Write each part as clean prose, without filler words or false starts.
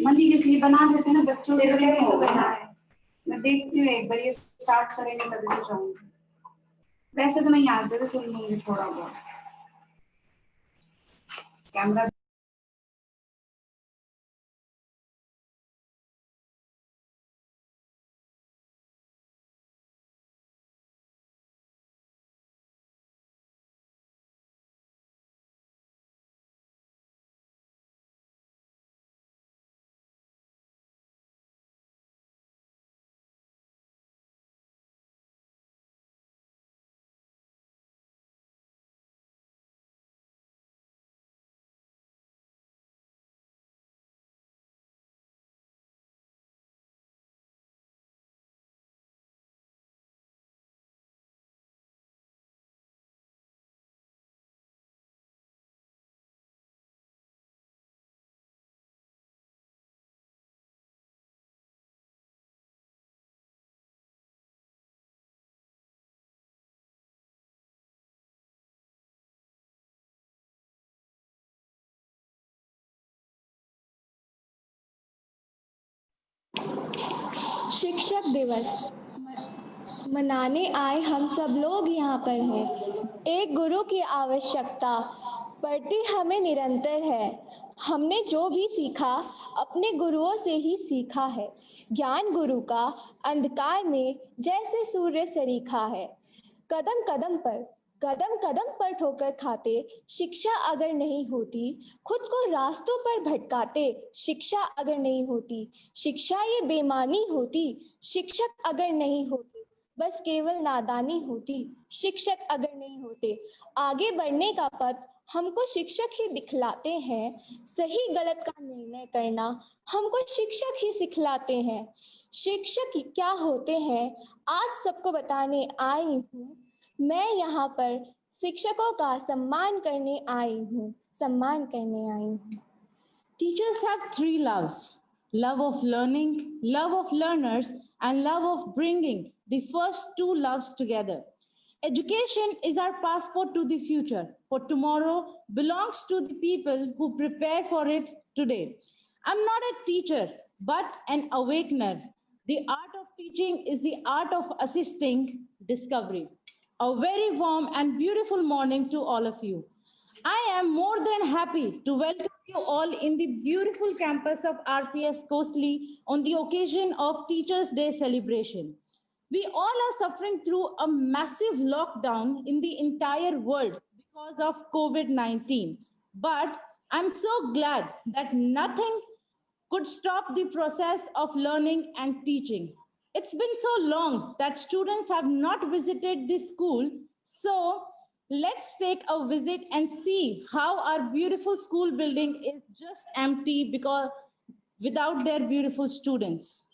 मंदी इसलिए बना देते ना बच्चों के लिए तो बना है। मैं देखती हूँ एक बार ये स्टार्ट करेंगे तभी तो जाऊंगी। वैसे तो मैं यहाँ से भी सुन लूंगी थोड़ा बहुत कैमरा। शिक्षक दिवस मनाने आए हम सब लोग यहाँ पर हैं। एक गुरु की आवश्यकता पड़ती हमें निरंतर है। हमने जो भी सीखा अपने गुरुओं से ही सीखा है। ज्ञान गुरु का अंधकार में जैसे सूर्य सरीखा है। कदम कदम पर ठोकर खाते शिक्षा अगर नहीं होती, खुद को रास्तों पर भटकाते शिक्षा अगर नहीं होती, शिक्षा ये बेमानी होती शिक्षक अगर नहीं होते, बस केवल नादानी होती शिक्षक अगर नहीं होते। आगे बढ़ने का पथ हमको शिक्षक ही दिखलाते हैं। सही गलत का निर्णय करना हमको शिक्षक ही सिखलाते हैं। शिक्षक क्या होते हैं आज सबको बताने आई हूँ। मैं यहाँ पर शिक्षकों का सम्मान करने आई हूँ। Teachers have three loves: love of learning, love of learners, and love of bringing the first two loves together. Education is our passport to the future, for tomorrow belongs to the people who prepare for it today. I'm not a teacher, but an awakener. The art of teaching is the art of assisting discovery. A very warm and beautiful morning to all of you. I am more than happy to welcome you all in the beautiful campus of RPS Coastly on the occasion of Teachers' Day celebration. We all are suffering through a massive lockdown in the entire world because of COVID 19. But I'm so glad that nothing could stop the process of learning and teaching. It's been so long that students have not visited this school, so let's take a visit and see how our beautiful school building is just empty because without their beautiful students.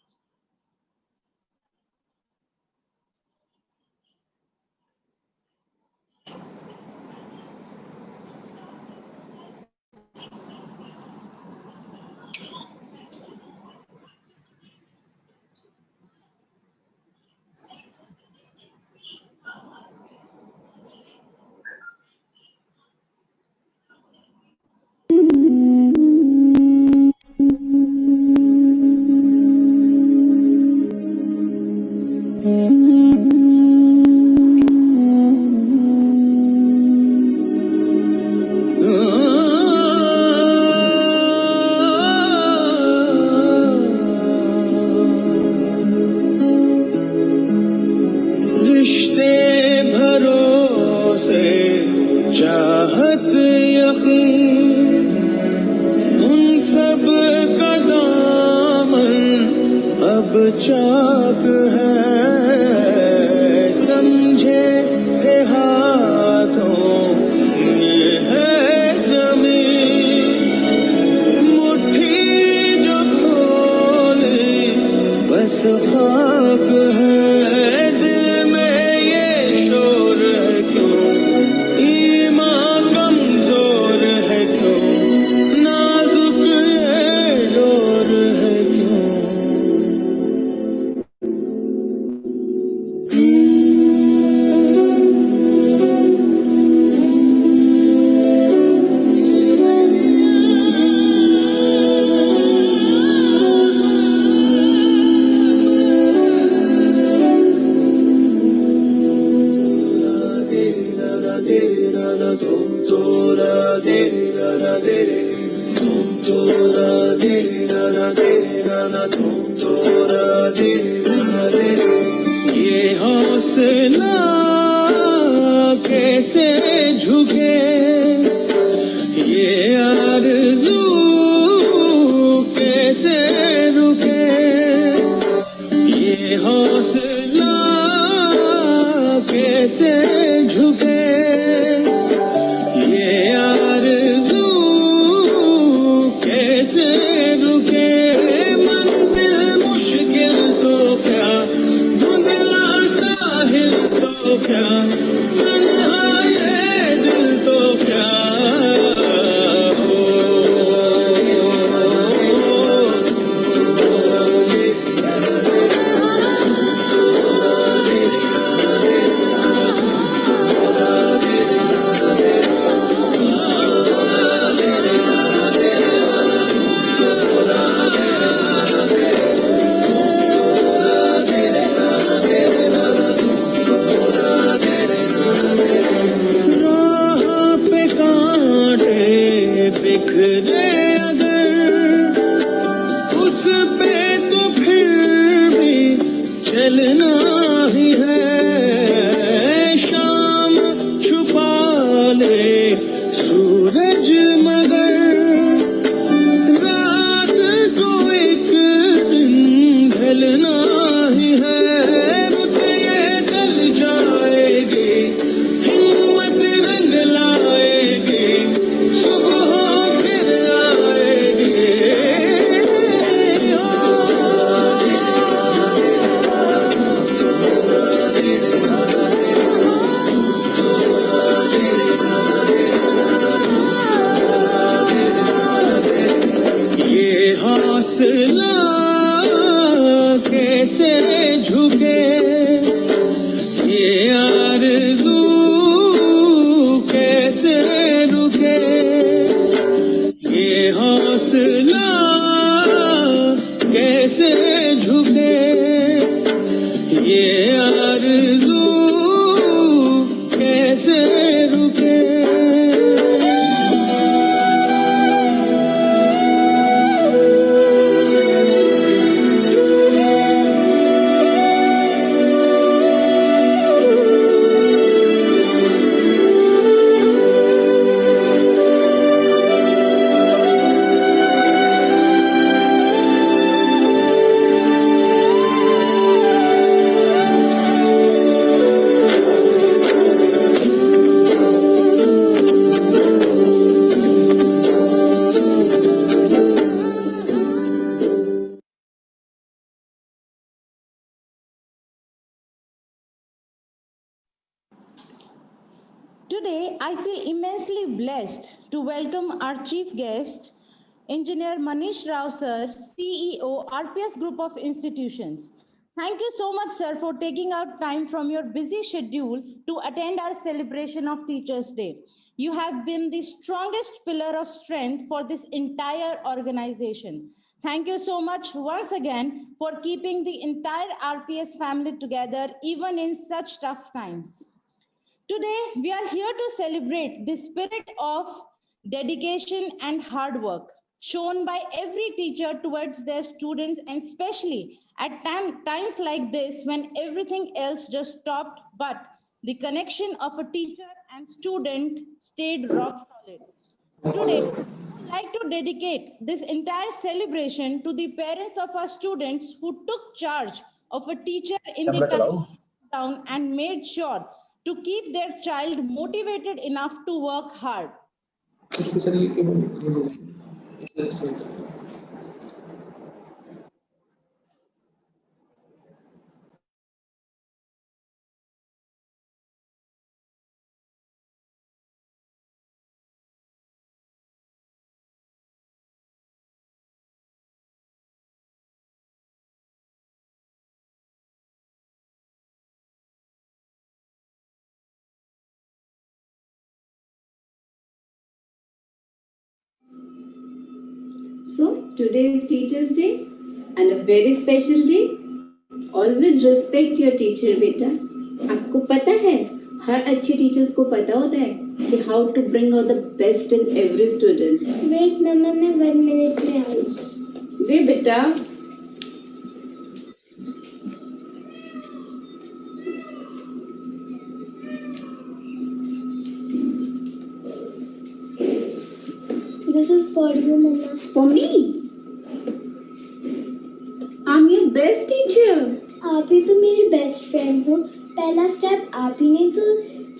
ये हौसला कैसे झुके, ये आरज़ू कैसे रुके, ये हौसला कैसे झुके, ये आरज़ू कैसे रुके। मंजिल मुश्किल तो क्या, धुंधला साहिल तो क्या, तन्हा ये दिल तो क्या। राह पे कांटे बिखरे अगर, उस पे तो फिर भी चलना ही है। शाम छुपा ले सूरज मगर, रात को एक दिन ढलना ही है। रुत ये ढल जाएगी, हिम्मत रंग लाएगी, सुबह फिर आएगी। ये हौसला कैसे झुके, ये आरज़ू कैसे रुके, ये हौसला कैसे झुके, ये आरज़ू कैसे रुके। Today, I feel immensely blessed to welcome our chief guest, Engineer Manish Rao sir, CEO, RPS Group of Institutions. Thank you so much, sir, for taking out time from your busy schedule to attend our celebration of Teachers' Day. You have been the strongest pillar of strength for this entire organization. Thank you so much once again for keeping the entire RPS family together, even in such tough times. Today, we are here to celebrate the spirit of dedication and hard work shown by every teacher towards their students, and especially at times like this when everything else just stopped, but the connection of a teacher and student stayed rock solid. Today, I would like to dedicate this entire celebration to the parents of our students who took charge of a teacher in the town and made sure to keep their child motivated enough to work hard. So today is Teachers' Day and a very special day. Always respect your teacher, बेटा. आपको पता है हर अच्छे teachers को पता होता है कि how to bring out the best in every student. Wait, Mama, मैं 1 minute में आई. वे बेटा This is for you, Mama. for me. I'm your best teacher. आप ही तो मेरी बेस्ट फ्रेंड हो। पहला स्टेप आप ही ने तो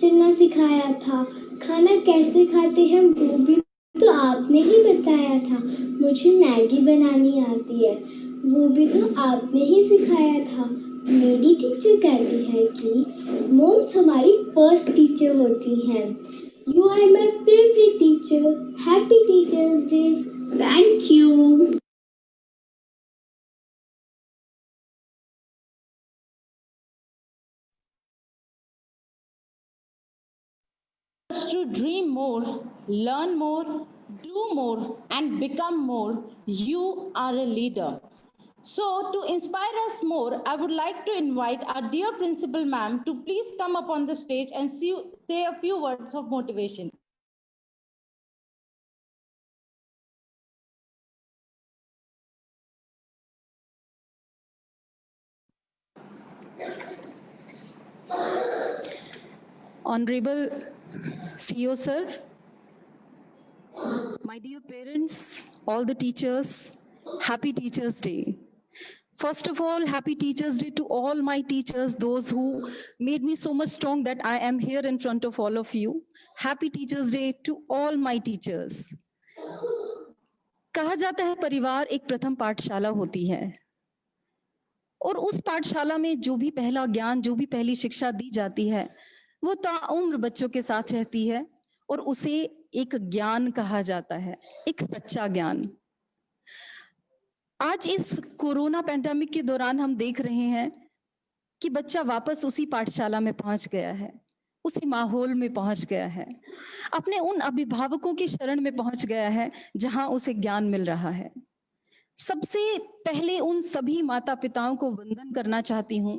चलना सिखाया था। खाना कैसे खाते हैं वो भी तो आपने ही बताया था। मुझे मैगी बनानी आती है, वो भी तो आपने ही सिखाया था। मेरी टीचर कहती है कि मोम्स हमारी फर्स्ट टीचर होती हैं। You are my favorite teacher. Happy Teachers Day. Thank you. To dream more, learn more, do more, and become more, you are a leader. So, to inspire us more, I would like to invite our dear Principal Ma'am to please come up on the stage and say a few words of motivation. Honorable CEO sir, my dear parents, all the teachers, happy Teachers Day. First of all, happy Teachers Day to all my teachers, those who made me so much strong that I am here in front of all of you. Happy Teachers Day to all my teachers. कहा जाता है परिवार एक प्रथम पाठशाला होती है और उस पाठशाला में जो भी पहला ज्ञान, जो भी पहली शिक्षा दी जाती है वो ताउम्र बच्चों के साथ रहती है और उसे एक ज्ञान कहा जाता है, एक सच्चा ज्ञान। आज इस कोरोना पैंडेमिक के दौरान हम देख रहे हैं कि बच्चा वापस उसी पाठशाला में पहुंच गया है, उसी माहौल में पहुंच गया है, अपने उन अभिभावकों की शरण में पहुंच गया है जहां उसे ज्ञान मिल रहा है। सबसे पहले उन सभी माता पिताओं को वंदन करना चाहती हूं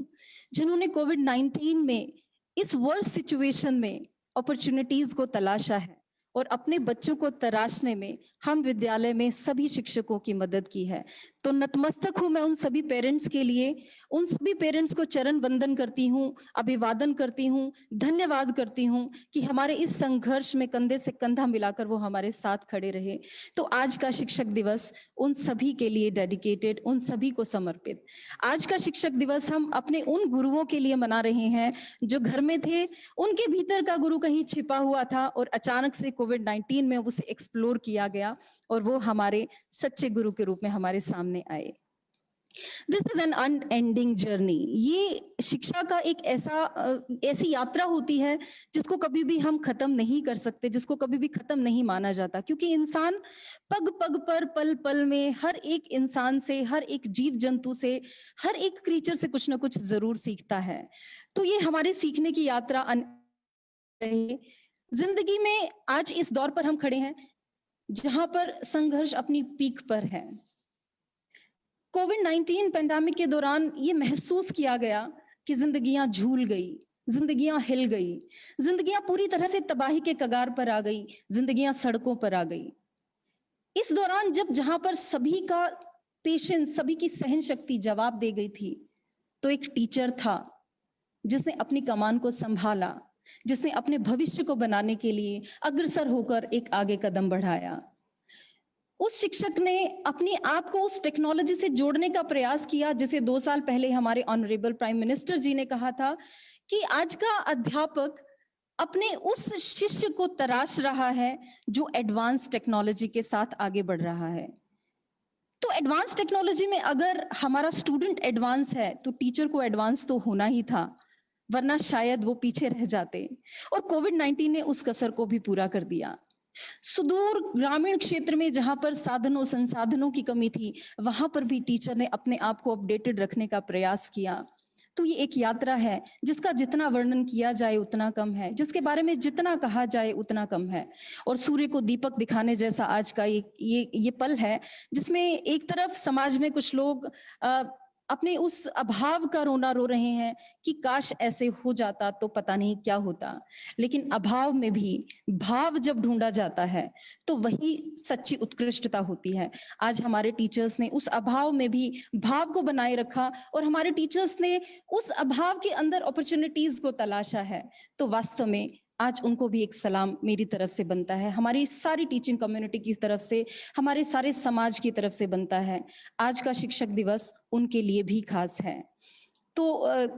जिन्होंने कोविड-19 में इस वर्स्ट सिचुएशन में अपॉर्चुनिटीज को तलाशा है और अपने बच्चों को तराशने में हम विद्यालय में सभी शिक्षकों की मदद की है। तो नतमस्तक हूं मैं उन सभी पेरेंट्स के लिए, उन सभी पेरेंट्स को चरण वंदन करती हूं, अभिवादन करती हूं, धन्यवाद करती हूं कि हमारे इस संघर्ष में कंधे से कंधा मिलाकर वो हमारे साथ खड़े रहे। तो आज का शिक्षक दिवस उन सभी के लिए डेडिकेटेड, उन सभी को समर्पित। आज का शिक्षक दिवस हम अपने उन गुरुओं के लिए मना रहे हैं जो घर में थे, उनके भीतर का गुरु कहीं छिपा हुआ था और अचानक से कोविड-19 में उसे एक्सप्लोर किया गया और वो हमारे सच्चे गुरु के रूप में हमारे सामने आए। This is an unending journey. ये शिक्षा का एक ऐसी यात्रा होती है जिसको कभी भी हम खत्म नहीं कर सकते, जिसको कभी भी खत्म नहीं माना जाता, क्योंकि इंसान पग पग पर, पल पल में हर एक इंसान से, हर एक जीव जंतु से, हर एक क्रीचर से कुछ ना कुछ जरूर सीखता है। तो ये हमारे सीखने की यात्रा जिंदगी में आज इस दौर पर हम खड़े हैं जहां पर संघर्ष अपनी पीक पर है। कोविड-19 पेंडेमिक के दौरान ये महसूस किया गया कि जिंदगियां झूल गई, जिंदगियां हिल गई, जिंदगियां पूरी तरह से तबाही के कगार पर आ गई, जिंदगियां सड़कों पर आ गई। इस दौरान जहां पर सभी का पेशेंस, सभी की सहन शक्ति जवाब दे गई थी, तो एक टीचर था जिसने अपनी कमान को संभाला, जिसने अपने भविष्य को बनाने के लिए अग्रसर होकर एक आगे कदम बढ़ाया। उस शिक्षक ने अपने आप को उस टेक्नोलॉजी से जोड़ने का प्रयास किया जिसे 2 साल पहले हमारे ऑनरेबल प्राइम मिनिस्टर जी ने कहा था कि आज का अध्यापक अपने उस शिष्य को तराश रहा है जो एडवांस टेक्नोलॉजी के साथ आगे बढ़ रहा है। तो एडवांस टेक्नोलॉजी में अगर हमारा स्टूडेंट एडवांस है तो टीचर को एडवांस तो होना ही था, वरना शायद वो पीछे रह जाते। और कोविड-19 ने उस कसर को भी पूरा कर दिया। सुदूर ग्रामीण क्षेत्र में जहां पर साधनों संसाधनों की कमी थी, वहां पर भी टीचर ने अपने आप को अपडेटेड रखने का प्रयास किया। तो ये एक यात्रा है जिसका जितना वर्णन किया जाए उतना कम है, जिसके बारे में जितना कहा जाए उतना कम है। और सूर्य को दीपक दिखाने जैसा आज का ये पल है जिसमें एक तरफ समाज में कुछ लोग अपने उस अभाव का रोना रो रहे हैं कि काश ऐसे हो जाता तो पता नहीं क्या होता। लेकिन अभाव में भी भाव जब ढूंढा जाता है तो वही सच्ची उत्कृष्टता होती है। आज हमारे टीचर्स ने उस अभाव में भी भाव को बनाए रखा और हमारे टीचर्स ने उस अभाव के अंदर अपॉर्चुनिटीज को तलाशा है। तो वास्तव में आज उनको भी एक सलाम मेरी तरफ से बनता है, हमारी सारी टीचिंग कम्युनिटी की तरफ से, हमारे सारे समाज की तरफ से बनता है। आज का शिक्षक दिवस उनके लिए भी खास है। तो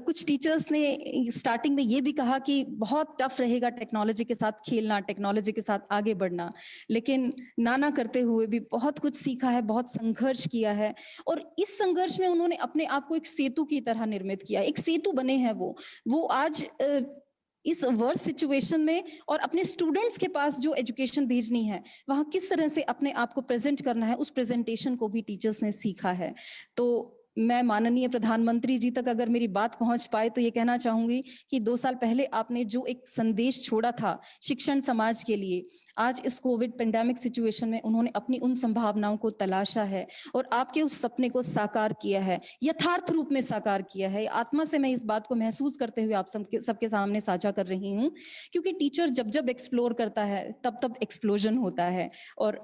कुछ टीचर्स ने स्टार्टिंग में ये भी कहा कि बहुत टफ रहेगा टेक्नोलॉजी के साथ खेलना, टेक्नोलॉजी के साथ आगे बढ़ना, लेकिन नाना करते हुए भी बहुत कुछ सीखा है, बहुत संघर्ष किया है और इस संघर्ष में उन्होंने अपने आप को एक सेतु की तरह निर्मित किया। एक सेतु बने हैं वो आज इस वर्स्ट सिचुएशन में और अपने स्टूडेंट्स के पास जो एजुकेशन भेजनी है वहां किस तरह से अपने आप को प्रेजेंट करना है, उस प्रेजेंटेशन को भी टीचर्स ने सीखा है। तो मैं माननीय प्रधानमंत्री जी तक अगर मेरी बात पहुंच पाए तो ये कहना चाहूंगी कि 2 साल पहले आपने जो एक संदेश छोड़ा था शिक्षण समाज के लिए, आज इस कोविड पेंडेमिक सिचुएशन में उन्होंने अपनी उन संभावनाओं को तलाशा है और आपके उस सपने को साकार किया है, यथार्थ रूप में साकार किया है। आत्मा से मैं इस बात को महसूस करते हुए आप सबके सामने साझा कर रही हूँ, क्योंकि टीचर जब एक्सप्लोर करता है तब एक्सप्लोजन होता है। और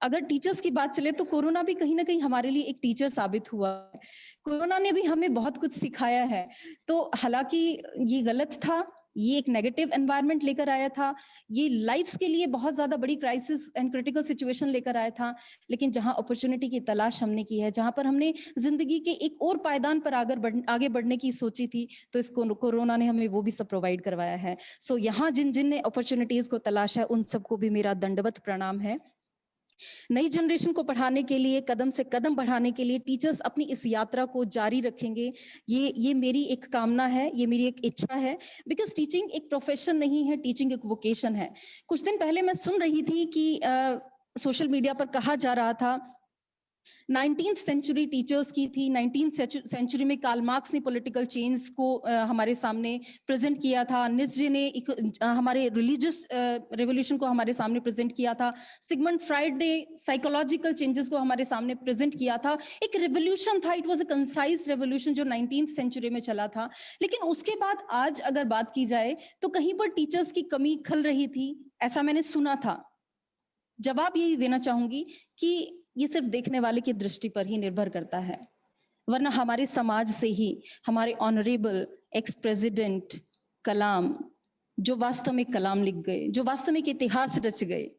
अगर टीचर्स की बात चले तो कोरोना भी कहीं ना कहीं हमारे लिए एक टीचर साबित हुआ है। कोरोना ने भी हमें बहुत कुछ सिखाया है। तो हालांकि ये गलत था, ये एक नेगेटिव एनवायरनमेंट लेकर आया था, ये लाइफ्स के लिए बहुत ज्यादा बड़ी क्राइसिस एंड क्रिटिकल सिचुएशन लेकर आया था, लेकिन जहां अपॉर्चुनिटी की तलाश हमने की है, जहां पर हमने जिंदगी के एक और पायदान पर आगे बढ़ने की सोची थी, तो इस कोरोना ने हमें वो भी सब प्रोवाइड करवाया है। सो यहाँ जिन ने अपॉर्चुनिटीज को तलाशा है उन सबको भी मेरा दंडवत प्रणाम है। नई जनरेशन को पढ़ाने के लिए, कदम से कदम बढ़ाने के लिए टीचर्स अपनी इस यात्रा को जारी रखेंगे, ये मेरी एक कामना है, ये मेरी एक इच्छा है। बिकॉज टीचिंग एक प्रोफेशन नहीं है, टीचिंग एक वोकेशन है। कुछ दिन पहले मैं सुन रही थी कि सोशल मीडिया पर कहा जा रहा था 19th सेंचुरी टीचर्स की थी, 19th सेंचुरी में कार्ल मार्क्स ने पॉलिटिकल चेंज को हमारे सामने प्रेजेंट किया था, नित्शे ने हमारे रिलीजियस रेवोल्यूशन को हमारे सामने प्रेजेंट किया था, सिगमंड फ्राइड ने साइकोलॉजिकल चेंजेस को हमारे सामने प्रेजेंट किया था। एक रेवोल्यूशन था, it was a concise revolution जो 19th सेंचुरी में चला था। लेकिन उसके बाद आज अगर बात की जाए तो कहीं पर टीचर्स की कमी खल रही थी, ऐसा मैंने सुना था। जवाब यही देना चाहूंगी कि ये सिर्फ देखने वाले की दृष्टि पर ही निर्भर करता है, वरना हमारे समाज से ही हमारे ऑनरेबल एक्स प्रेसिडेंट कलाम, जो वास्तव में कलाम लिख गए, जो वास्तव में इतिहास रच गए,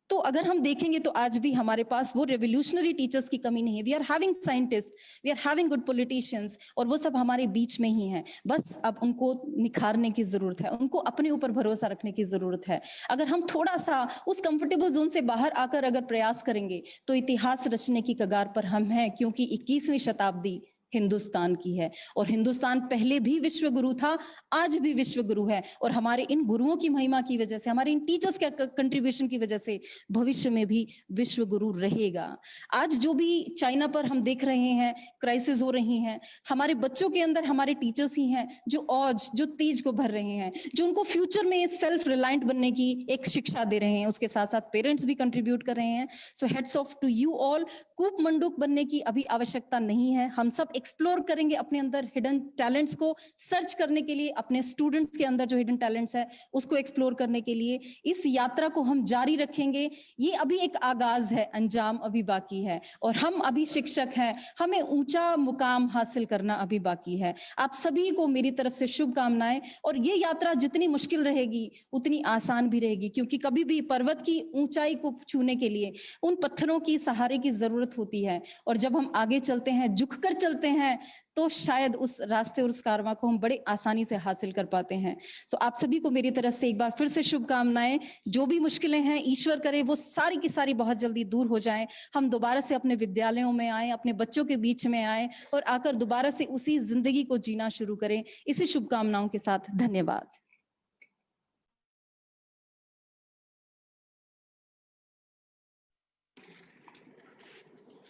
तो अगर हम देखेंगे तो आज भी हमारे पास वो रेवोल्यूशनरी टीचर्स की कमी नहीं है। We are having scientist, we are having good politicians, और वो सब हमारे बीच में ही हैं। बस अब उनको निखारने की जरूरत है, उनको अपने ऊपर भरोसा रखने की जरूरत है। अगर हम थोड़ा सा उस कंफर्टेबल जोन से बाहर आकर अगर प्रयास करेंगे तो इतिहास रचने की कगार पर हम हैं, क्योंकि 21वीं शताब्दी हिंदुस्तान की है और हिंदुस्तान पहले भी विश्व गुरु था, आज भी विश्व गुरु है। और हमारे इन गुरुओं की महिमा की वजह से, हमारे इन टीचर्स के कंट्रीब्यूशन की वजह से भविष्य में भी विश्व गुरु रहेगा। आज जो भी चाइना पर हम देख रहे हैं क्राइसिस हो रही हैं, हमारे बच्चों के अंदर हमारे टीचर्स ही हैं जो औज, जो तेज को भर रहे हैं, जो उनको फ्यूचर में सेल्फ रिलायंट बनने की एक शिक्षा दे रहे हैं। उसके साथ साथ पेरेंट्स भी कंट्रीब्यूट कर रहे हैं। So hats off to you all. कूप मंडूक बनने की अभी आवश्यकता नहीं है। हम सब एक्सप्लोर करेंगे अपने अंदर हिडन टैलेंट्स को, सर्च करने के लिए, अपने स्टूडेंट्स के अंदर जो हिडन टैलेंट्स है उसको एक्सप्लोर करने के लिए इस यात्रा को हम जारी रखेंगे। ये अभी एक आगाज है, अंजाम अभी बाकी है, और हम अभी शिक्षक हैं, हमें ऊंचा मुकाम हासिल करना अभी बाकी है। आप सभी को मेरी तरफ से शुभकामनाएं। और ये यात्रा जितनी मुश्किल रहेगी उतनी आसान भी रहेगी, क्योंकि कभी भी पर्वत की ऊंचाई को छूने के लिए उन पत्थरों की सहारे की जरूरत होती है, और जब हम आगे चलते हैं, झुककर चलते हैं, तो शायद उस रास्ते और उस कारवां को हम बड़े आसानी से हासिल कर पाते हैं। सो आप सभी को मेरी तरफ से एक बार फिर से शुभकामनाएं। जो भी मुश्किलें हैं ईश्वर करे वो सारी की सारी बहुत जल्दी दूर हो जाएं। हम दोबारा से अपने विद्यालयों में आए, अपने बच्चों के बीच में आए और आकर दोबारा से उसी जिंदगी को जीना शुरू करें। इसी शुभकामनाओं के साथ धन्यवाद।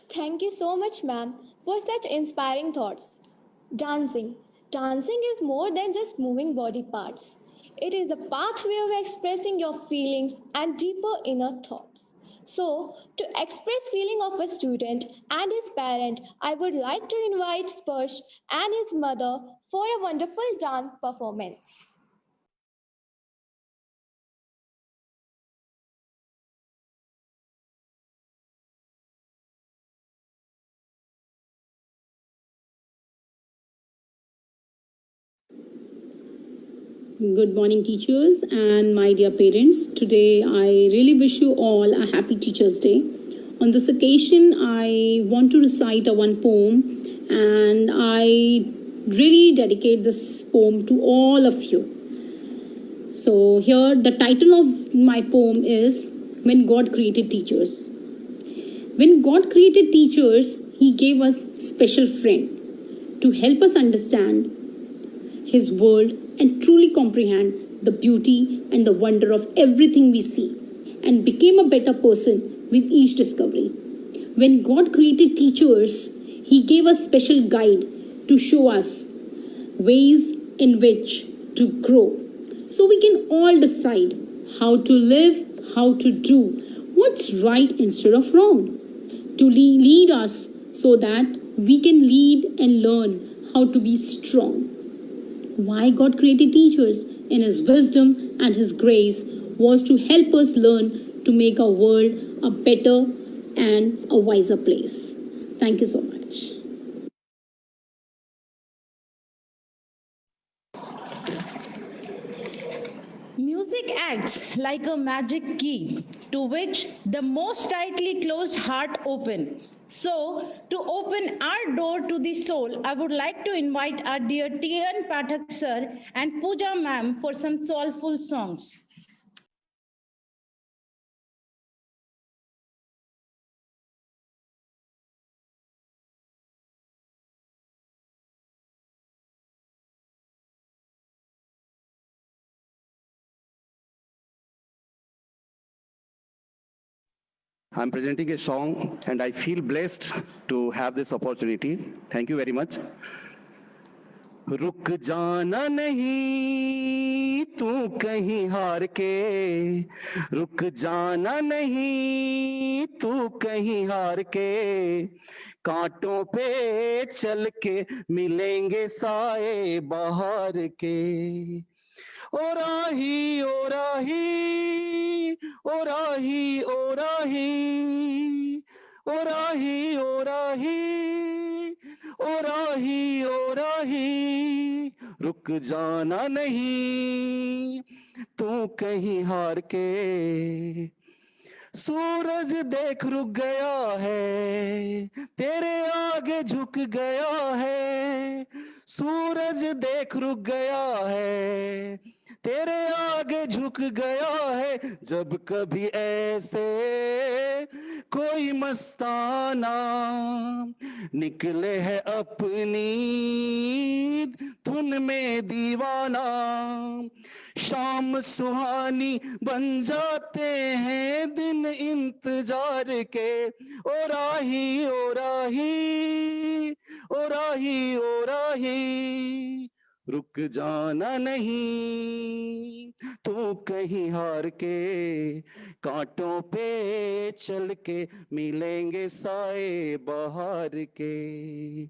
Thank you so much, ma'am, for such inspiring thoughts. Dancing. Dancing is more than just moving body parts. It is a pathway of expressing your feelings and deeper inner thoughts. So, to express feeling of a student and his parent, I would like to invite Sparsh and his mother for a wonderful dance performance. Good morning, teachers and my dear parents. Today, I really wish you all a happy Teachers' Day. On this occasion, I want to recite one poem, and I really dedicate this poem to all of you. So, here the title of my poem is When God Created Teachers. When God created teachers, He gave us special friend to help us understand His world and truly comprehend the beauty and the wonder of everything we see, and became a better person with each discovery. When God created teachers, He gave us special guide to show us ways in which to grow, so we can all decide how to live, how to do what's right instead of wrong, to lead us so that we can lead and learn how to be strong. Why God created teachers in His wisdom and His grace was to help us learn to make our world a better and a wiser place. Thank you so much. Music acts like a magic key to which the most tightly closed heart open. So, to open our door to the soul, I would like to invite our dear T.N. Pathak sir and Pooja ma'am for some soulful songs. I'm presenting a song and I feel blessed to have this opportunity. Thank you very much. रुक जाना नहीं तू कहीं हार के, रुक जाना नहीं तू कहीं हार के, कांटों पे चल के मिलेंगे साए बाहर के। ओ राही ओ राही ओ राही ओ राही ओ राही ओ राही ओ राही ओ राही, रुक जाना नहीं तू कहीं हार के। सूरज देख रुक गया है, तेरे आगे झुक गया है। सूरज देख रुक गया है, तेरे आगे झुक गया है। जब कभी ऐसे कोई मस्ताना निकले है अपनी धुन में दीवाना, शाम सुहानी बन जाते हैं दिन इंतजार के। ओ राही ओ राही ओ राही ओ राही, रुक जाना नहीं तू कहीं हार के, कांटों पे चल के मिलेंगे साए बहार के।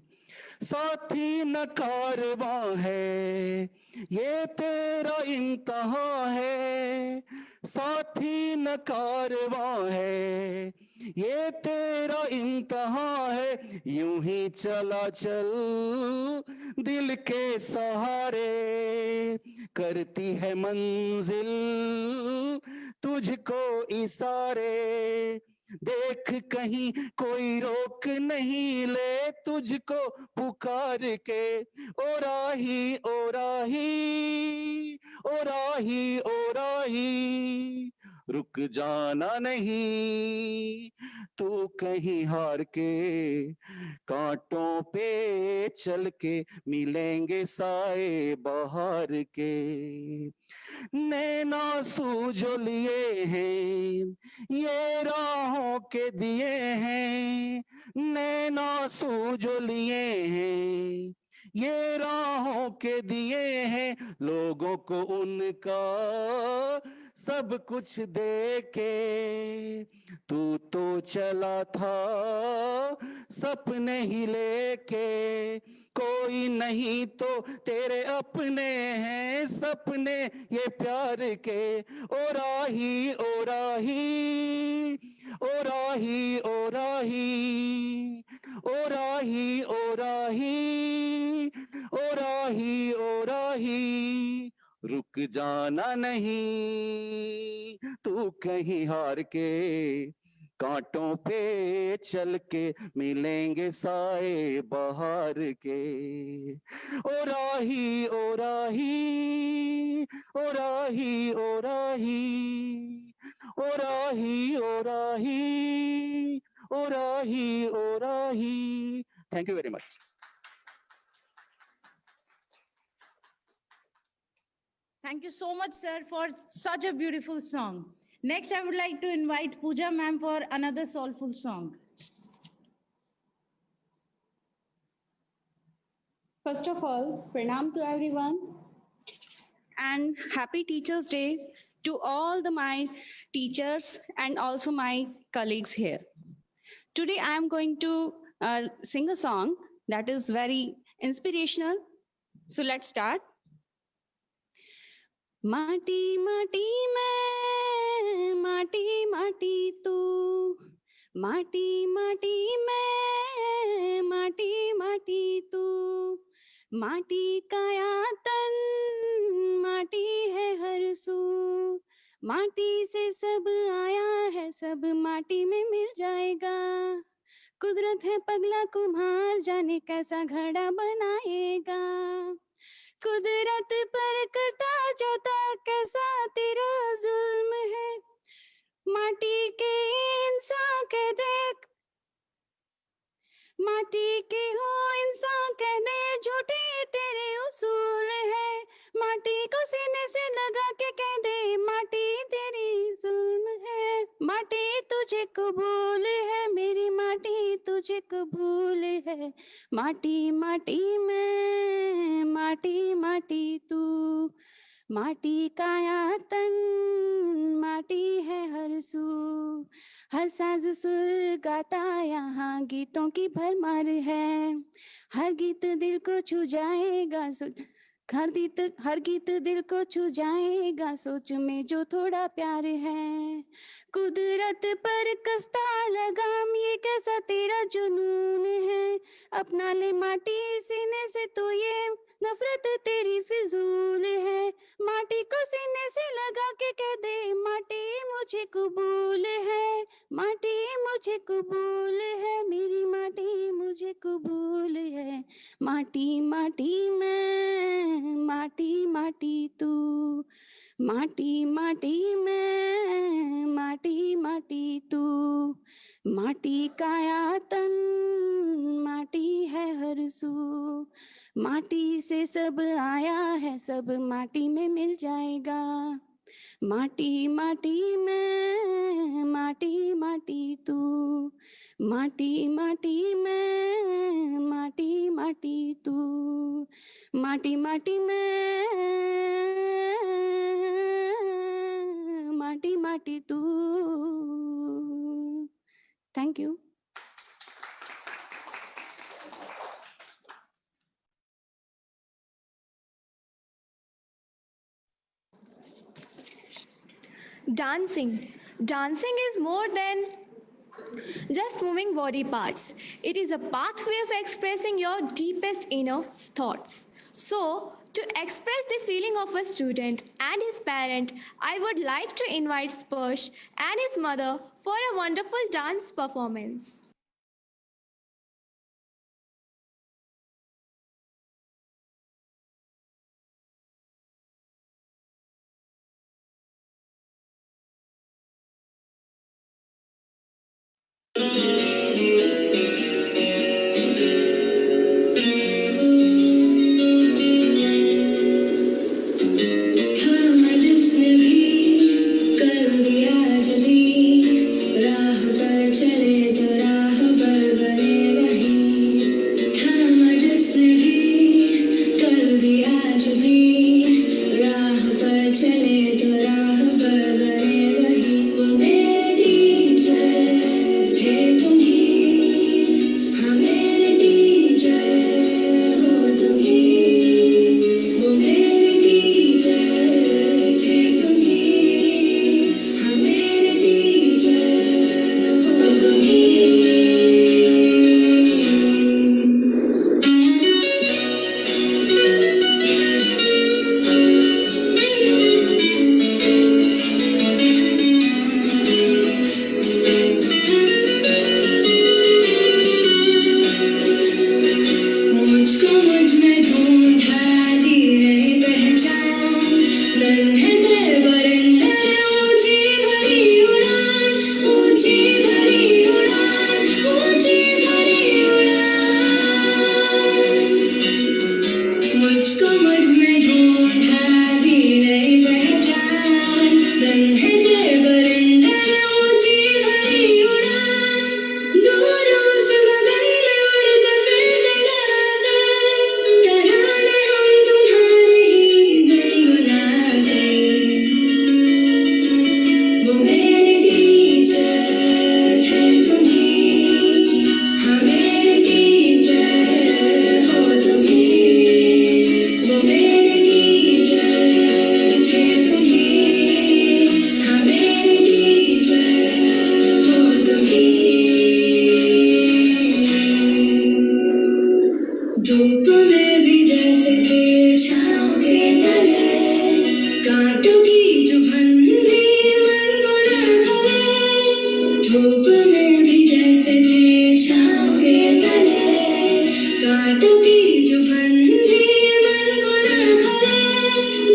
साथी न कारवां है ये तेरा इम्तहां है, साथी न कारवां है ये तेरा इम्तहां है। यूं ही चला चल दिल के सहारे, करती है मंजिल तुझको इशारे। देख कहीं कोई रोक नहीं ले तुझको पुकार के। ओ राही ओ राही ओ राही ओ राही, रुक जाना नहीं तू कहीं हार के, कांटों पे चल के मिलेंगे साए बहार के। नैना सू जो लिए हैं ये राहों के दिए हैं, नैना सू जो लिए हैं ये राहों के दिए हैं। लोगों को उनका सब कुछ दे के। तू तो चला था सपने ही लेके, कोई नहीं तो तेरे अपने हैं सपने ये प्यार के। ओ राही ओ राही ओ राही ओ राही ओ राही ओ राही ओ राही ओ राही, रुक जाना नहीं तू कहीं हार के, कांटों पे चल के मिलेंगे साए बहार के। ओ राही ओ राही ओ राही ओ राही ओ राही ओ राही ओ राही ओ राही। Thank you very much. Thank you so much, sir, for such a beautiful song. Next, I would like to invite Pooja ma'am for another soulful song. First of all, pranam to everyone and happy Teachers Day to all my teachers and also my colleagues here. Today, I am going to sing a song that is very inspirational. So let's start. माटी माटी मैं माटी माटी तू, माटी माटी मैं माटी माटी तू, माटी काया तन माटी है हर सू, माटी से सब आया है सब माटी में मिल जाएगा। कुदरत है पगला कुम्हार जाने कैसा घड़ा बनाएगा, कुदरत पर कटा जाता कैसा तेरा जुल्म है, माटी के इंसान कह दे माटी के हो इंसान कह दे झूठे तेरे उसूल है, माटी को सीने से लगा के कह दे माटी तेरी जुल्म है, माटी तुझे कबूल है मेरी माटी तुझे कबूल है, माटी माटी मैं माटी माटी तू, माटी काया तन माटी है हर सू, हर साज सुर गाता यहाँ गीतों की भरमार है, हर गीत दिल को छू जाएगा हर गीत दिल को छू जाएगा सोच में जो थोड़ा प्यार है, कुदरत पर कसता लगाम ये कैसा तेरा जुनून है, अपना ले माटी सीने से तो ये नफरत तेरी फिजूल है, माटी को सीने से लगा के कह दे माटी मुझे कबूल है, माटी मुझे कबूल है मेरी माटी मुझे कबूल है, माटी माटी मैं माटी माटी तू, माटी माटी मैं माटी माटी तू, माटी काया तन माटी है हर सू, माटी से सब आया है सब माटी में मिल जाएगा, माटी माटी मैं माटी माटी तू, माटी माटी मैं माटी माटी तू, माटी माटी मैं माटी माटी तू। Thank you. Dancing. Dancing is more than just moving body parts. It is a pathway of expressing your deepest inner thoughts. So, to express the feeling of a student and his parent, I would like to invite Sparsh and his mother for a wonderful dance performance. चले तो राह पर धूप में भी जैसे थे छाँव के तले, कांटों की चुभन भी मन को न भरे। धूप में भी जैसे थे छाँव के तले, कांटों की चुभन भी मन को न भरे।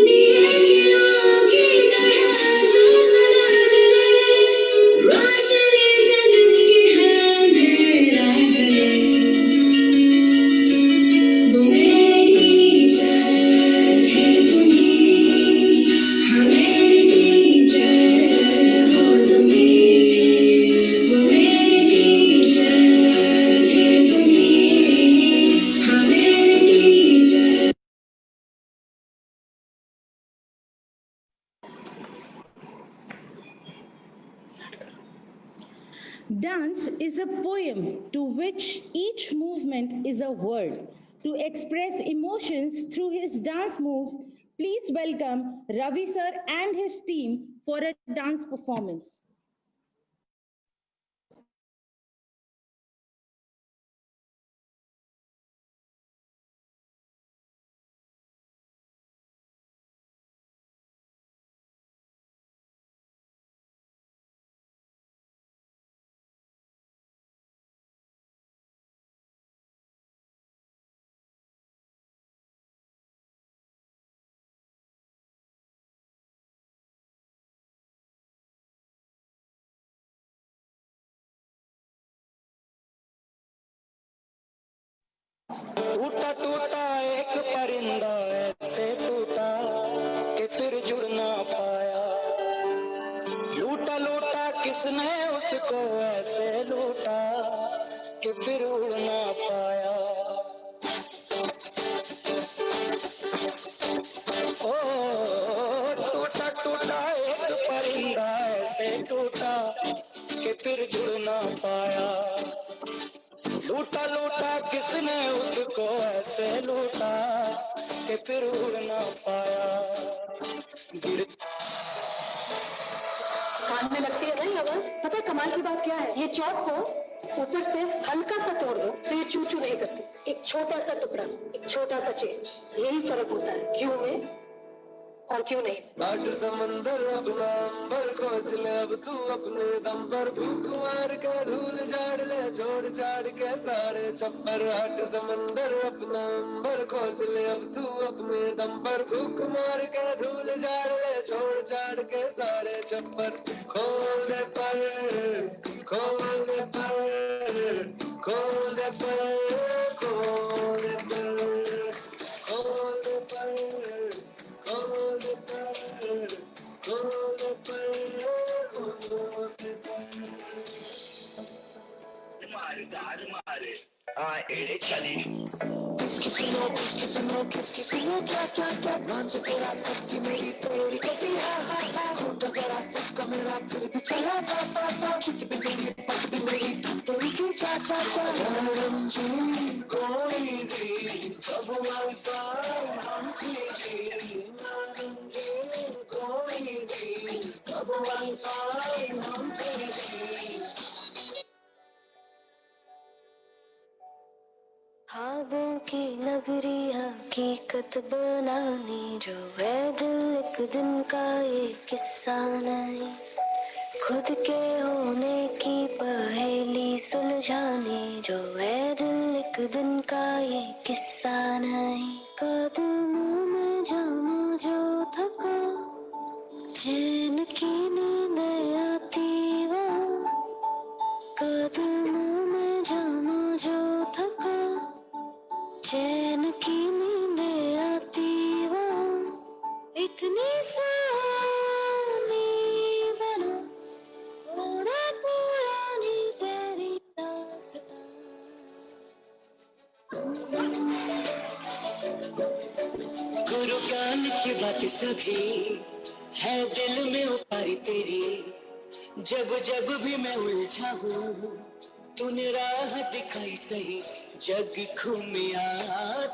दिए किरणों की तरह जो सदा जले, रोशनी से जिसकी है अंधेरा गले। वो मेरी टीचर थे तुम्हीं, हाँ मेरी टीचर हो तुम्हीं। वो मेरी टीचर थे तुम्हीं, हाँ मेरी teacher. Dance is a poem to which each movement is a word. To express emotions through his dance moves, please welcome Ravi sir and his team for a dance performance. टूटा टूटा एक परिंदा ऐसे टूटा कि फिर जुड़ ना पाया। लूटा लूटा किसने उसको ऐसे लूटा कि फिर उड़ ना पाया। ओ टूटा टूटा एक परिंदा ऐसे टूटा कि फिर जुड़ ना पाया। लूटा लूटा किसने उसको ऐसे लूटा कि फिर उड़ ना पाया। कान में लगती है ना ये आवाज। पता है कमाल की बात क्या है, ये चौक को ऊपर से हल्का सा तोड़ दो तो ये चू चू नहीं करती। एक छोटा सा टुकड़ा, एक छोटा सा चेंज, यही फर्क होता है क्यों में और क्यों नहीं। आठ समंदर अपना अंबर खोज ले अब तू अपने दम पर। भूख मार के धूल झाड़ ले छोड़ छाड़ के सारे छप्पर। आठ समंदर अपना अंबर खोज ले अब तू अपने दम पर। भूख मार के धूल झाड़ ले छोड़ छाड़ के सारे छप्पर। खोल दे पर, खोल दे पर, खोल दे पर, खोल दे पर, खोल दे पर, खोल दे पर, खोल दे पर, खोल दे पर। मारदार मारे एड़े चले। किसकी सुनो क्या क्या क्या गांज तेरा सबकी मेरी तेरी कटी है। खोटा जरा सबका मेरा फिर भी चला पापा। छुट भी मेरी पट भी मेरी तेरी क्यों चा चा चा। रंजी कोई जी सब वाईफाई हम जी। रंजी कोई जी सब वाईफाई हम जी। ख्वाबों की नगरी हकीकत बनाने जो है दिल एक दिन का ये किस्सा नहीं। खुद के होने की पहेली सुलझाने जो है दिल एक दिन का ये किस्सा नहीं। कदमों में जामा जो थका चैन की नींद आती वहाँ। कदमों में जामा जो थका चैन की नींद आती वहाँ। इतनी सुहानी बना पूरा पुरानी तेरी दास्तां। गुरु ज्ञान की बात सभी है दिल में उतारी तेरी। जब जब भी मैं उलझा हूँ तूने राह दिखाई सही। जग घूमिया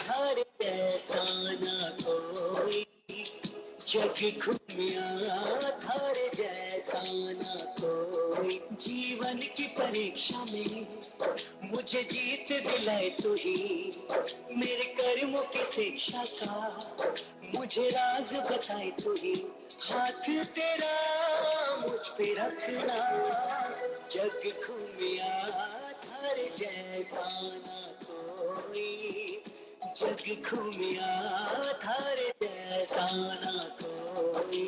थारे जैसा ना कोई। जग घूमिया थारे जैसा ना कोई। जीवन की परीक्षा में मुझे जीत दिलाए तू ही, मेरे कर्मों की शिक्षा का मुझे राज बताए तू ही। हाथ तेरा मुझ पे रखना, जग घूमिया थारे जैसा ना कोई, जग घूमिया थारे जैसा ना कोई,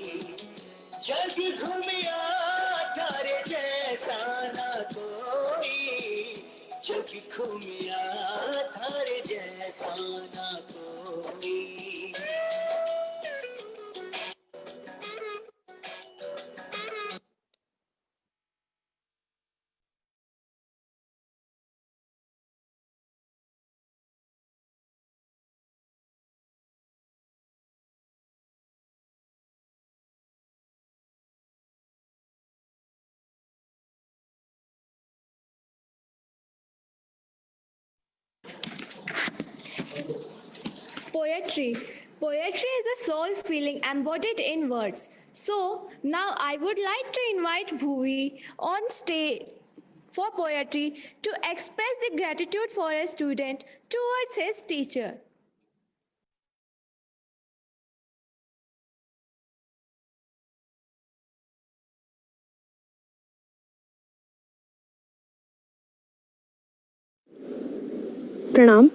जग घूमिया थारे जैसा ना कोई, जग घूमिया थारे जैसा ना कोई। Poetry. Poetry is a soul feeling embodied in words. So now I would like to invite Bhuvi on stage for poetry to express the gratitude for a student towards his teacher. प्रणाम,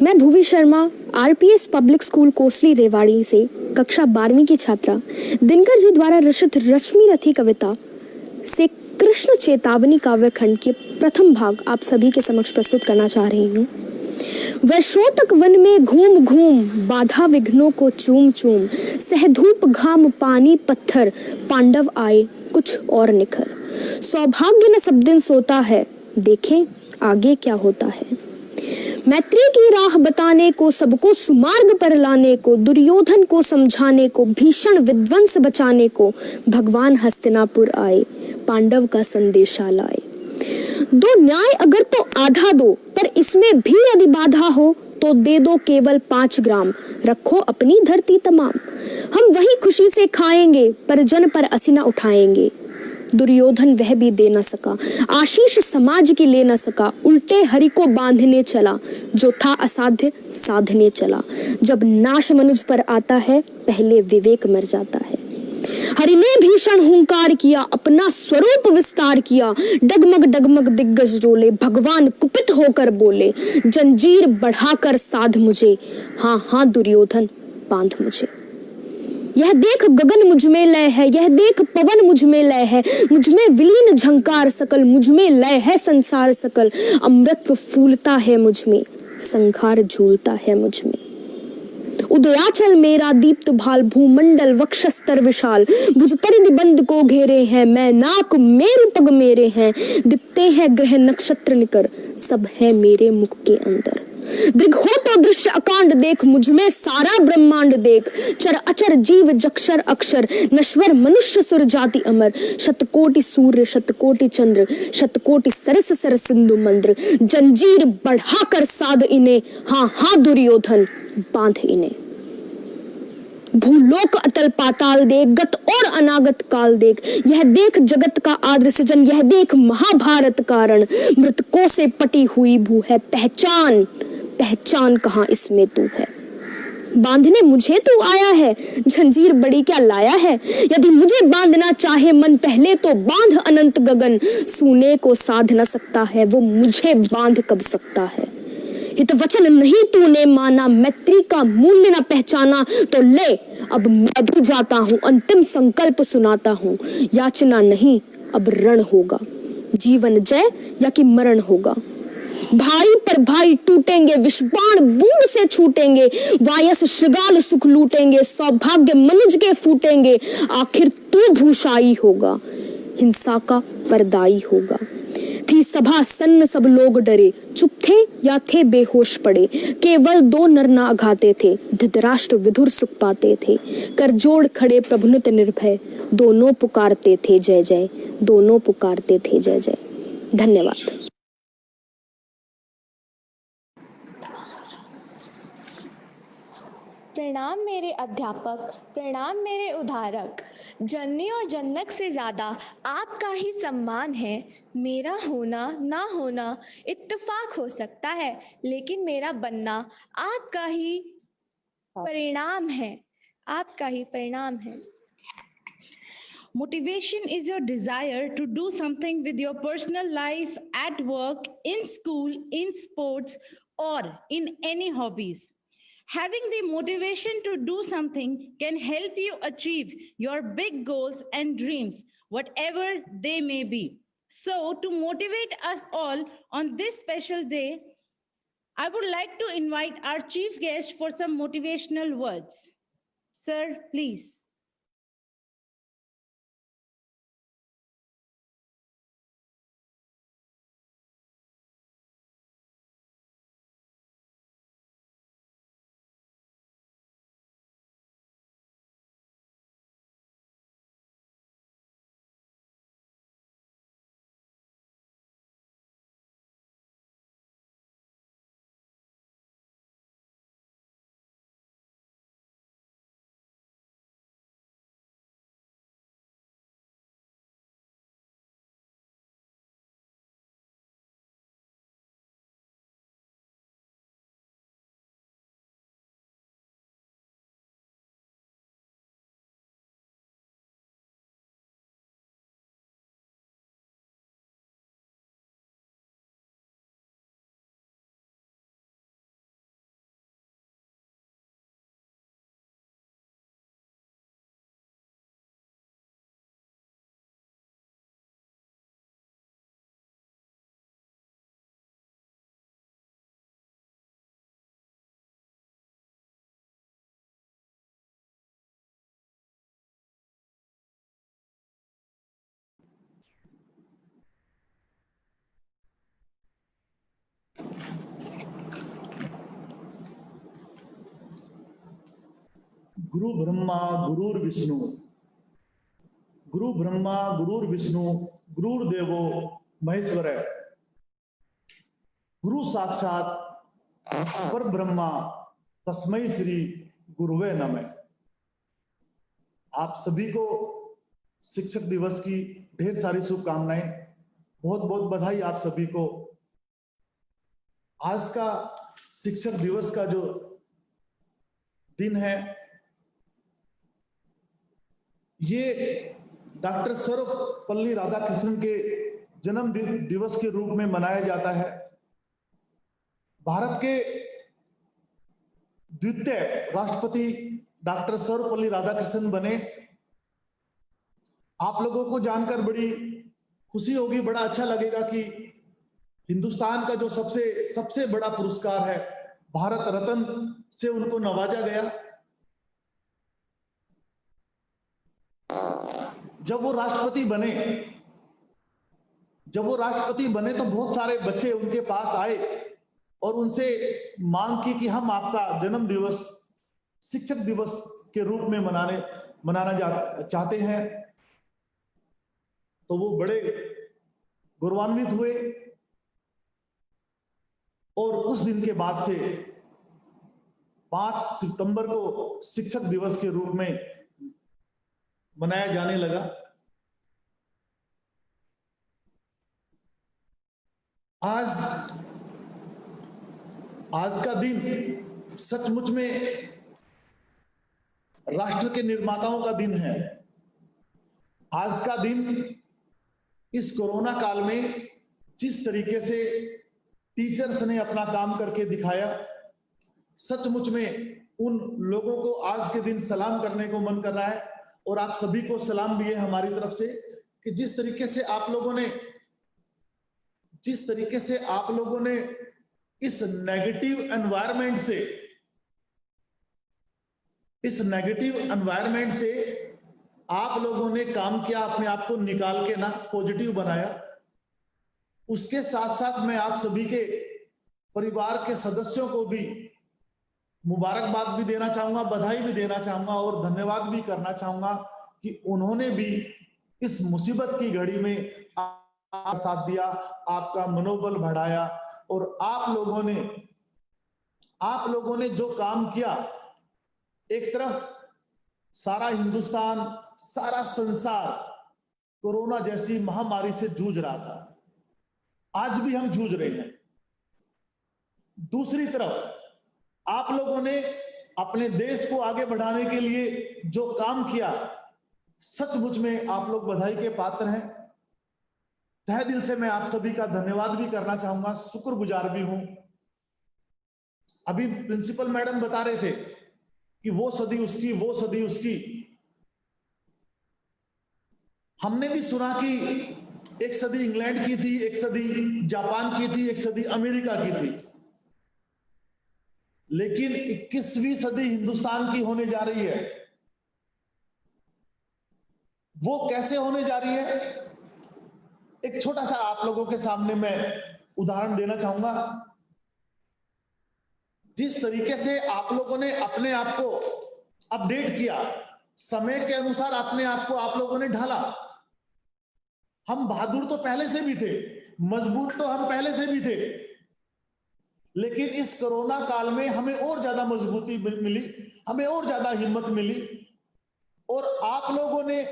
मैं Bhuvi Sharma RPS public school Kosli Rewari से कक्षा 12वीं की छात्रा दिनकर जी द्वारा रचित रश्मि रथी कविता से कृष्ण चेतावनी काव्य खंड के प्रथम भाग आप सभी के समक्ष प्रस्तुत करना चाह रही हूँ। वैशोतक वन में घूम घूम बाधा विघ्नों को चूम चूम, सहधूप घाम पानी पत्थर पांडव आए कुछ और निखर। सौभाग्य न सब दिन सोता है, देखें आगे क्या होता है। मैत्री की राह बताने को, सबको सुमार्ग पर लाने को, दुर्योधन को समझाने को, भीषण विध्वंस बचाने को भगवान हस्तिनापुर आए, पांडव का संदेशा लाए। दो न्याय अगर तो आधा दो, पर इसमें भी यदि बाधा हो तो दे दो केवल 5 ग्राम, रखो अपनी धरती तमाम। हम वही खुशी से खाएंगे, पर जन पर असीना उठाएंगे। दुर्योधन वह भी दे न सका, आशीष समाज की ले न सका, उल्टे हरि को बांधने चला, जो था असाध्य साधने चला। जब नाश मनुज पर आता है, पहले विवेक मर जाता है। हरि ने भीषण हुंकार किया, अपना स्वरूप विस्तार किया, डगमग डगमग दिग्गज डोले, भगवान कुपित होकर बोले, जंजीर बढ़ाकर साध मुझे, हाँ हाँ दुर्योधन बांध मुझे। यह देख गगन मुझ में लय है, यह देख पवन मुझ में लय है, मुझ में विलीन झंकार सकल, मुझ में लय है संसार सकल। अमृत फूलता है मुझ में, संघार झूलता है मुझ में। उदयाचल मेरा दीप्त भाल, भूमंडल वक्षस्तर विशाल, भुज परिधि बंद को घेरे हैं, मैं नाक मेरु पग मेरे हैं, दिपते हैं ग्रह नक्षत्र निकर, सब है मेरे मुख के अंदर। दृग हो तो दृश्य अकांड देख, मुझ में सारा ब्रह्मांड देख, चर अचर जीव जक्षर अक्षर, नश्वर मनुष्य सुर जाति अमर, शतकोटि सूर्य शतकोटि चंद्र, शतकोटि सरस सर सिंधु मंद्र, जंजीर बढ़ाकर साध इन्हें, हाँ हाँ दुर्योधन बांध इन्हें। भूलोक अतल पाताल देख, गत और अनागत काल देख, यह देख जगत का आद्र सृजन, यह देख महाभारत कारण, मृतकों से पटी हुई भू है पहचान, पहचान कहाँ इसमें तू है। बांधने मुझे तू आया है, जंजीर बड़ी क्या लाया है। यदि मुझे बांधना चाहे मन, पहले तो बांध अनंत गगन, सूने को साध न सकता है, वो मुझे बांध कब सकता है। हित वचन नहीं तूने माना, मैत्री का मूल्य न पहचाना, तो ले अब मैं भी जाता हूँ, अंतिम संकल्प सुनाता हूँ। याचना नहीं अब रण होगा, जीवन जय या कि मरण होगा। भाई पर भाई टूटेंगे, विषबाण बूंद से छूटेंगे, वायस श्रृगाल सुख लूटेंगे, सौभाग्य मनुज के फूटेंगे, आखिर तू भूषाई होगा, हिंसा का परदाई होगा। थी सभा सन्न सब लोग डरे, चुप थे या थे बेहोश पड़े, केवल 2 नर ना अघाते थे, धृतराष्ट्र विधुर सुख पाते थे। कर जोड़ खड़े प्रभुनित निर्भय, दोनों पुकारते थे जय जय, दोनों पुकारते थे जय जय। धन्यवाद। प्रणाम मेरे अध्यापक, प्रणाम मेरे उद्धारक। जननी और जन्नत से ज़्यादा आपका ही सम्मान है। मेरा होना ना होना इत्तेफाक हो सकता है, लेकिन मेरा बनना आपका ही परिणाम है, आपका ही परिणाम है। Motivation is your desire to do something with your personal life, at work, in school, in sports, or in any hobbies. Having the motivation to do something can help you achieve your big goals and dreams, whatever they may be. So, to motivate us all on this special day, I would like to invite our chief guest for some motivational words. Sir, please. गुरु ब्रह्मा गुरुर्विष्णु, गुरु ब्रह्मा गुरुर्विष्णु, गुरुर्देवो महेश्वर, गुरु साक्षात पर ब्रह्मा तस्मै श्री गुरुवे नमः। आप सभी को शिक्षक दिवस की ढेर सारी शुभकामनाएं, बहुत बहुत बधाई आप सभी को। आज का शिक्षक दिवस का जो दिन है, ये डॉक्टर सर्वपल्ली राधाकृष्णन के जन्म दिवस के रूप में मनाया जाता है। भारत के द्वितीय राष्ट्रपति डॉक्टर सर्वपल्ली राधाकृष्णन बने। आप लोगों को जानकर बड़ी खुशी होगी, बड़ा अच्छा लगेगा कि हिंदुस्तान का जो सबसे बड़ा पुरस्कार है भारत रत्न से उनको नवाजा गया। जब वो राष्ट्रपति बने तो बहुत सारे बच्चे उनके पास आए और उनसे मांग की कि हम आपका जन्म दिवस शिक्षक दिवस के रूप में मनाना चाहते हैं। तो वो बड़े गौरवान्वित हुए और उस दिन के बाद से 5 सितंबर को शिक्षक दिवस के रूप में मनाया जाने लगा। आज का दिन सचमुच में राष्ट्र के निर्माताओं का दिन है। आज का दिन इस कोरोना काल में जिस तरीके से टीचर्स ने अपना काम करके दिखाया, सचमुच में उन लोगों को आज के दिन सलाम करने को मन कर रहा है। और आप सभी को सलाम भी है हमारी तरफ से कि जिस तरीके से आप लोगों ने इस नेगेटिव एनवायरनमेंट से आप लोगों ने काम किया, अपने आप को निकाल के ना पॉजिटिव बनाया। उसके साथ साथ मैं आप सभी के परिवार के सदस्यों को भी मुबारकबाद भी देना चाहूंगा, बधाई भी देना चाहूंगा और धन्यवाद भी करना चाहूंगा कि उन्होंने भी इस मुसीबत की घड़ी में आपका साथ दिया, आपका मनोबल बढ़ाया और आप लोगों ने जो काम किया, एक तरफ सारा हिंदुस्तान, सारा संसार कोरोना जैसी महामारी से जूझ रहा था। आज भी हम जूझ रहे हैं। दूसरी तरफ आप लोगों ने अपने देश को आगे बढ़ाने के लिए जो काम किया, सचमुच में आप लोग बधाई के पात्र हैं। तहे दिल से मैं आप सभी का धन्यवाद भी करना चाहूंगा, शुक्रगुजार भी हूं। अभी प्रिंसिपल मैडम बता रहे थे कि वो सदी उसकी, वो सदी उसकी। हमने भी सुना कि एक सदी इंग्लैंड की थी, एक सदी जापान की थी, एक सदी अमेरिका की थी, लेकिन 21वीं सदी हिंदुस्तान की होने जा रही है। वो कैसे होने जा रही है, एक छोटा सा आप लोगों के सामने मैं उदाहरण देना चाहूंगा। जिस तरीके से आप लोगों ने अपने आप को अपडेट किया, समय के अनुसार अपने आप को आप लोगों ने ढाला। हम बहादुर तो पहले से भी थे, मजबूत तो हम पहले से भी थे, लेकिन इस कोरोना काल में हमें और ज्यादा मजबूती मिली, हमें और ज्यादा हिम्मत मिली। और आप लोगों ने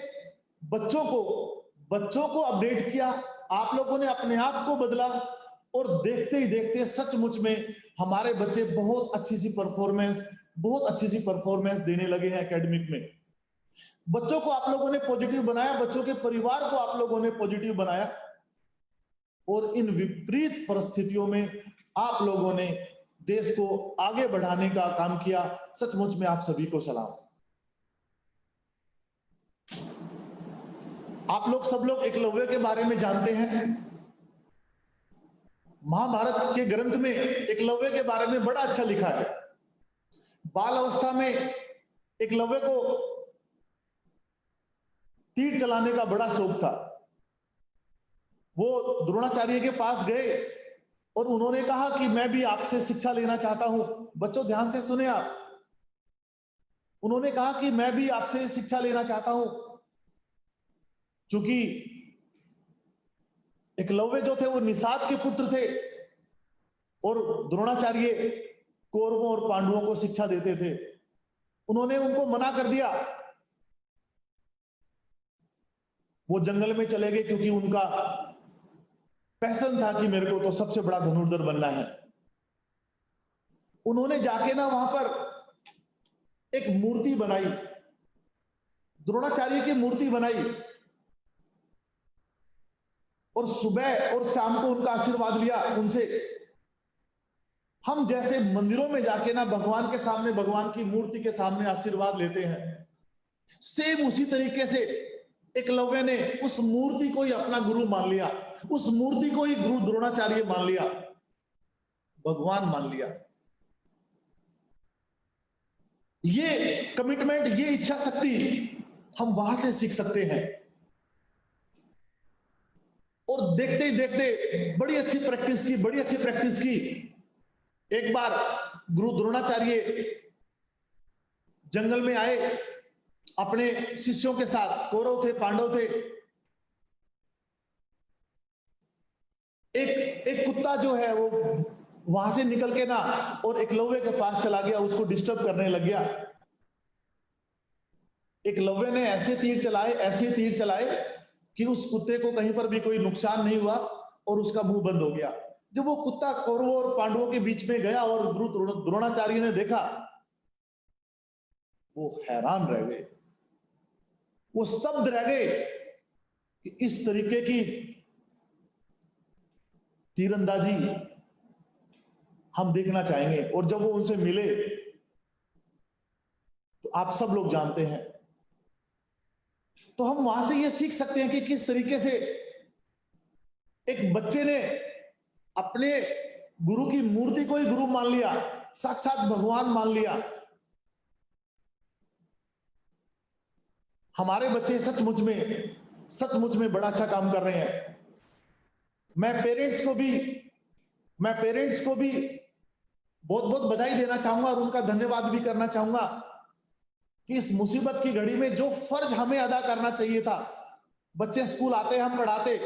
बच्चों को अपडेट किया, आप लोगों ने अपने आप को बदला, और देखते ही देखते सचमुच में हमारे बच्चे बहुत अच्छी सी परफॉर्मेंस देने लगे हैं एकेडमिक में। बच्चों को आप लोगों ने पॉजिटिव बनाया, बच्चों के परिवार को आप लोगों ने पॉजिटिव बनाया, और इन विपरीत परिस्थितियों में आप लोगों ने देश को आगे बढ़ाने का काम किया। सचमुच में आप सभी को सलाम। आप लोग सब लोग एकलव्य के बारे में जानते हैं। महाभारत के ग्रंथ में एकलव्य के बारे में बड़ा अच्छा लिखा है। बाल अवस्था में एकलव्य को तीर चलाने का बड़ा शौक था। वो द्रोणाचार्य के पास गए और उन्होंने कहा कि मैं भी आपसे शिक्षा लेना चाहता हूं। बच्चों ध्यान से सुने आप। उन्होंने कहा कि मैं भी आपसे शिक्षा लेना चाहता हूं। चूंकि एकलव्य जो थे वो निषाद के पुत्र थे, और द्रोणाचार्य कौरवों और पांडवों को शिक्षा देते थे। उन्होंने उनको मना कर दिया। वो जंगल में चले गए, क्योंकि उनका पैशन था कि मेरे को तो सबसे बड़ा धनुर्धर बनना है। उन्होंने जाके ना वहां पर एक मूर्ति बनाई, द्रोणाचार्य की मूर्ति बनाई, और सुबह और शाम को उनका आशीर्वाद लिया उनसे। हम जैसे मंदिरों में जाके ना भगवान के सामने, भगवान की मूर्ति के सामने आशीर्वाद लेते हैं, सेम उसी तरीके से एकलव्य ने उस मूर्ति को ही अपना गुरु मान लिया, उस मूर्ति को ही गुरु द्रोणाचार्य मान लिया, भगवान मान लिया। ये कमिटमेंट, ये इच्छा शक्ति हम वहां से सीख सकते हैं। और देखते ही देखते बड़ी अच्छी प्रैक्टिस की। एक बार गुरु द्रोणाचार्य जंगल में आए अपने शिष्यों के साथ। कौरव थे, पांडव थे। एक कुत्ता जो है वो वहां से निकल के ना और एकलव्य के पास चला गया, उसको डिस्टर्ब करने लग गया। एकलव्य ने ऐसे तीर चलाए कि उस कुत्ते को कहीं पर भी कोई नुकसान नहीं हुआ और उसका मुंह बंद हो गया। जब वो कुत्ता कौरवों और पांडवों के बीच में गया और गुरु द्रोणाचार्य ने देखा, वो हैरान रह गए, वो स्तब्ध रह गए कि इस तरीके की तीरंदाजी हम देखना चाहेंगे। और जब वो उनसे मिले तो आप सब लोग जानते हैं, तो हम वहां से ये सीख सकते हैं कि किस तरीके से एक बच्चे ने अपने गुरु की मूर्ति को ही गुरु मान लिया, साक्षात भगवान मान लिया। हमारे बच्चे सचमुच में बड़ा अच्छा काम कर रहे हैं। मैं पेरेंट्स को भी बहुत बहुत बधाई देना चाहूंगा और उनका धन्यवाद भी करना चाहूंगा कि इस मुसीबत की घड़ी में जो फर्ज हमें अदा करना चाहिए था, बच्चे स्कूल आते हम पढ़ाते,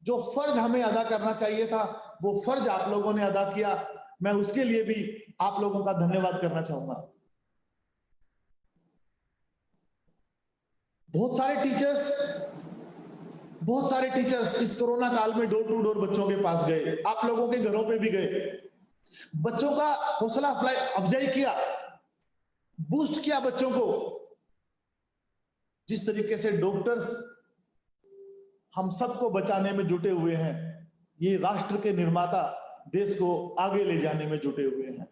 जो फर्ज हमें अदा करना चाहिए था वो फर्ज आप लोगों ने अदा किया। मैं उसके लिए भी आप लोगों का धन्यवाद करना चाहूंगा। बहुत सारे टीचर्स इस कोरोना काल में डोर टू डोर बच्चों के पास गए, आप लोगों के घरों पे भी गए, बच्चों का हौसला अफजाई किया, बूस्ट किया बच्चों को। जिस तरीके से डॉक्टर्स हम सबको बचाने में जुटे हुए हैं, ये राष्ट्र के निर्माता देश को आगे ले जाने में जुटे हुए हैं।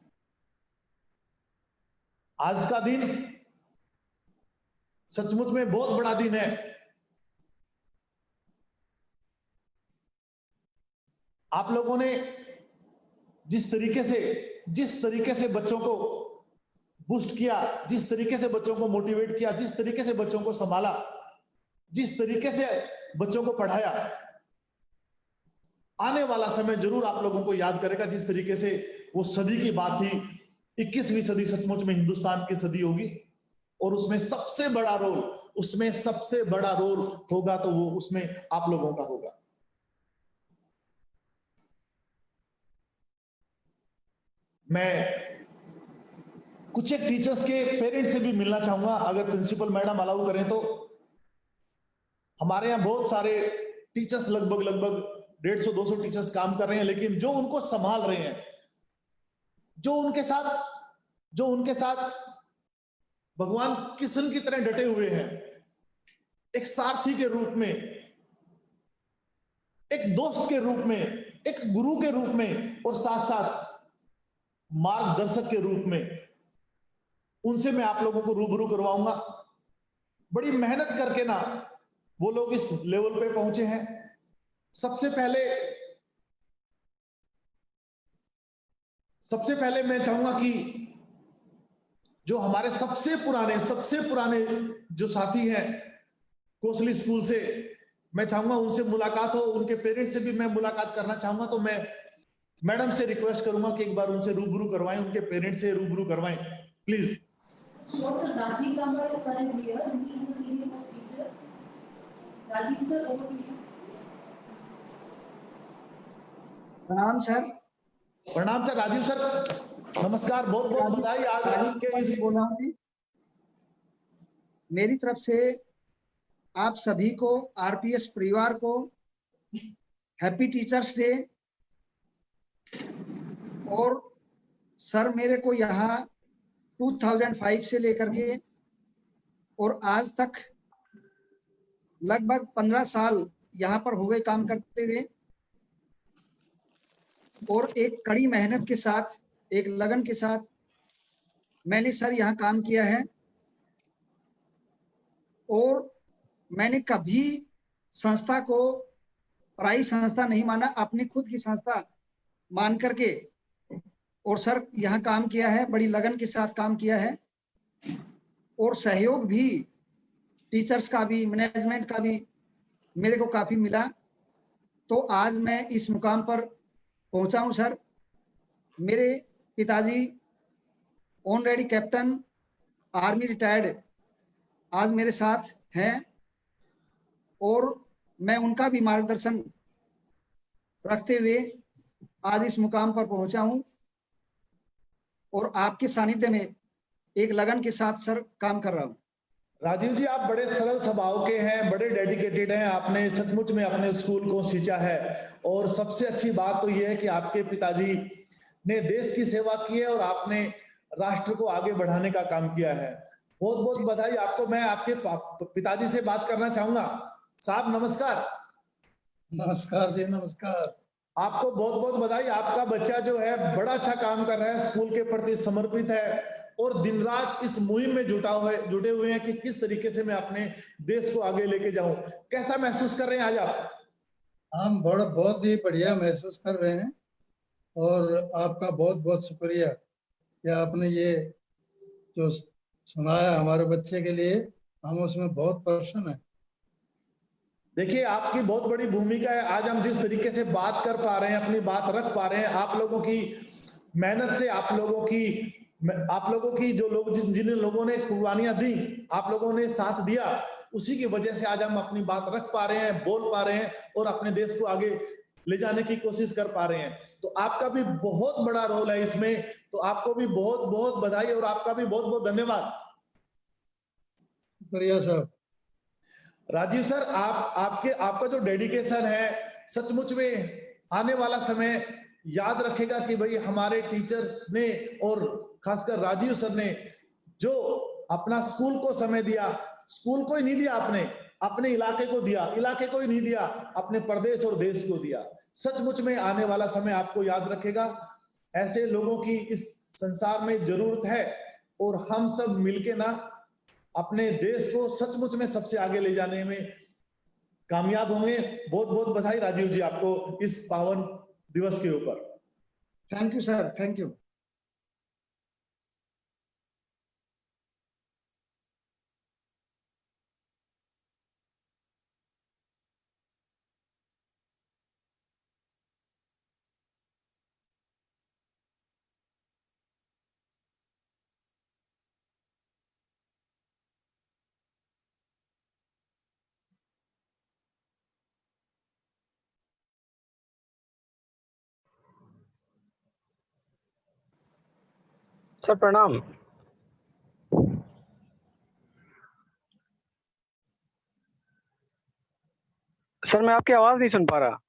आज का दिन सचमुच में बहुत बड़ा दिन है। आप लोगों ने जिस तरीके से बच्चों को बूस्ट किया, जिस तरीके से बच्चों को मोटिवेट किया, जिस तरीके से बच्चों को संभाला, जिस तरीके से बच्चों को पढ़ाया, आने वाला समय जरूर आप लोगों को याद करेगा। जिस तरीके से वो सदी की बात थी, 21वीं सदी सचमुच में हिंदुस्तान की सदी होगी और उसमें सबसे बड़ा रोल होगा तो वो उसमें आप लोगों का होगा। मैं कुछ एक टीचर्स के पेरेंट्स से भी मिलना चाहूंगा, अगर प्रिंसिपल मैडम अलाउ करें तो। हमारे यहाँ बहुत सारे टीचर्स, लगभग 150-200 टीचर्स काम कर रहे हैं, लेकिन जो उनको संभाल रहे हैं, जो उनके साथ भगवान कृष्ण की तरह डटे हुए हैं, एक सारथी के रूप में, एक दोस्त के रूप में, एक गुरु के रूप में और साथ साथ मार्गदर्शक के रूप में, उनसे मैं आप लोगों को रूबरू करवाऊंगा। बड़ी मेहनत करके ना वो लोग इस लेवल पे पहुंचे हैं। सबसे पहले मैं चाहूंगा कि जो हमारे सबसे पुराने जो साथी हैं कोसली स्कूल से, मैं चाहूंगा उनसे मुलाकात हो, उनके पेरेंट्स से भी मैं मुलाकात करना चाहूंगा। तो मैं मैडम से रिक्वेस्ट करूंगा कि एक बार उनसे रूबरू करवाएं, उनके पेरेंट्स से रूबरू करवाएं, please. Rajiv Gambhir sir is here. He is a senior most teacher. Rajiv sir, over to you. प्रणाम सर। राजीव सर, नमस्कार, बहुत बहुत बधाई आज के इस मेरी तरफ से आप सभी को, आरपीएस परिवार को हैप्पी टीचर्स डे। और सर, मेरे को यहाँ 2005 से लेकर के और आज तक लगभग 15 साल यहाँ पर हो गए काम करते हुए, और एक कड़ी मेहनत के साथ, एक लगन के साथ मैंने सर यहाँ काम किया है। और मैंने कभी संस्था को पराई संस्था नहीं माना, अपनी खुद की संस्था मान करके और सर यहाँ काम किया है, बड़ी लगन के साथ काम किया है। और सहयोग भी टीचर्स का भी, मैनेजमेंट का भी मेरे को काफी मिला। तो आज मैं इस मुकाम पर पहुंचा हूं सर। मेरे पिताजी ऑनरेडी कैप्टन, आर्मी रिटायर्ड, आज मेरे साथ हैं और मैं उनका भी मार्गदर्शन रखते हुए आज इस मुकाम पर पहुंचा हूं और आपके सानिध्य में एक लगन के साथ सर काम कर रहा हूं। राजीव जी, आप बड़े सरल स्वभाव के हैं, बड़े डेडिकेटेड हैं, आपने सचमुच में अपने स्कूल को सींचा है। और सबसे अच्छी बात तो यह है कि आपके पिताजी ने देश की सेवा की है और आपने राष्ट्र को आगे बढ़ाने का काम किया है। बहुत बहुत बधाई आपको। मैं आपके पिताजी से बात करना चाहूंगा। साहब नमस्कार। नमस्कार जी, नमस्कार। आपको बहुत बहुत बधाई। आपका बच्चा जो है बड़ा अच्छा काम कर रहा है, स्कूल के प्रति समर्पित है और दिन रात इस मुहिम में जुटे हुए हैं कि किस तरीके से मैं अपने देश को आगे लेके जाऊं। कैसा महसूस कर रहे हैं आज आप? हम बहुत ही बढ़िया महसूस कर रहे हैं और आपका बहुत बहुत शुक्रिया कि आपने ये जो सुनाया हमारे बच्चे के लिए, हम उसमें बहुत प्रसन्न हैं। देखिए, आपकी बहुत बड़ी भूमिका है। आज हम जिस तरीके से बात कर पा रहे हैं, अपनी बात रख पा रहे हैं, आप लोगों की मेहनत से, आप लोगों की जो लोग, जिन लोगों ने कुर्बानियां दी, आप लोगों ने साथ दिया, उसी की वजह से आज हम अपनी बात रख पा रहे हैं, बोल पा रहे हैं और अपने देश को आगे ले जाने की कोशिश कर पा रहे हैं। तो आपका भी बहुत बड़ा रोल है इसमें। तो आपको भी बहुत बहुत बधाई और आपका भी बहुत बहुत धन्यवाद। शुक्रिया साहब। राजीव सर, आपका जो डेडिकेशन है, सचमुच में आने वाला समय याद रखेगा कि भाई हमारे टीचर्स ने और खासकर राजीव सर ने जो अपना स्कूल को समय दिया, स्कूल को ही नहीं दिया आपने, अपने इलाके को दिया, इलाके को ही नहीं दिया, अपने प्रदेश और देश को दिया। सचमुच में आने वाला समय आपको याद रखेगा। ऐसे लोगों की इस संसार में जरूरत है और हम सब मिलके ना अपने देश को सचमुच में सबसे आगे ले जाने में कामयाब होंगे। बहुत बहुत बधाई राजीव जी आपको इस पावन दिवस के ऊपर। Thank you sir, thank you. Sir प्रणाम। सर मैं आपकी आवाज नहीं सुन पा रहा।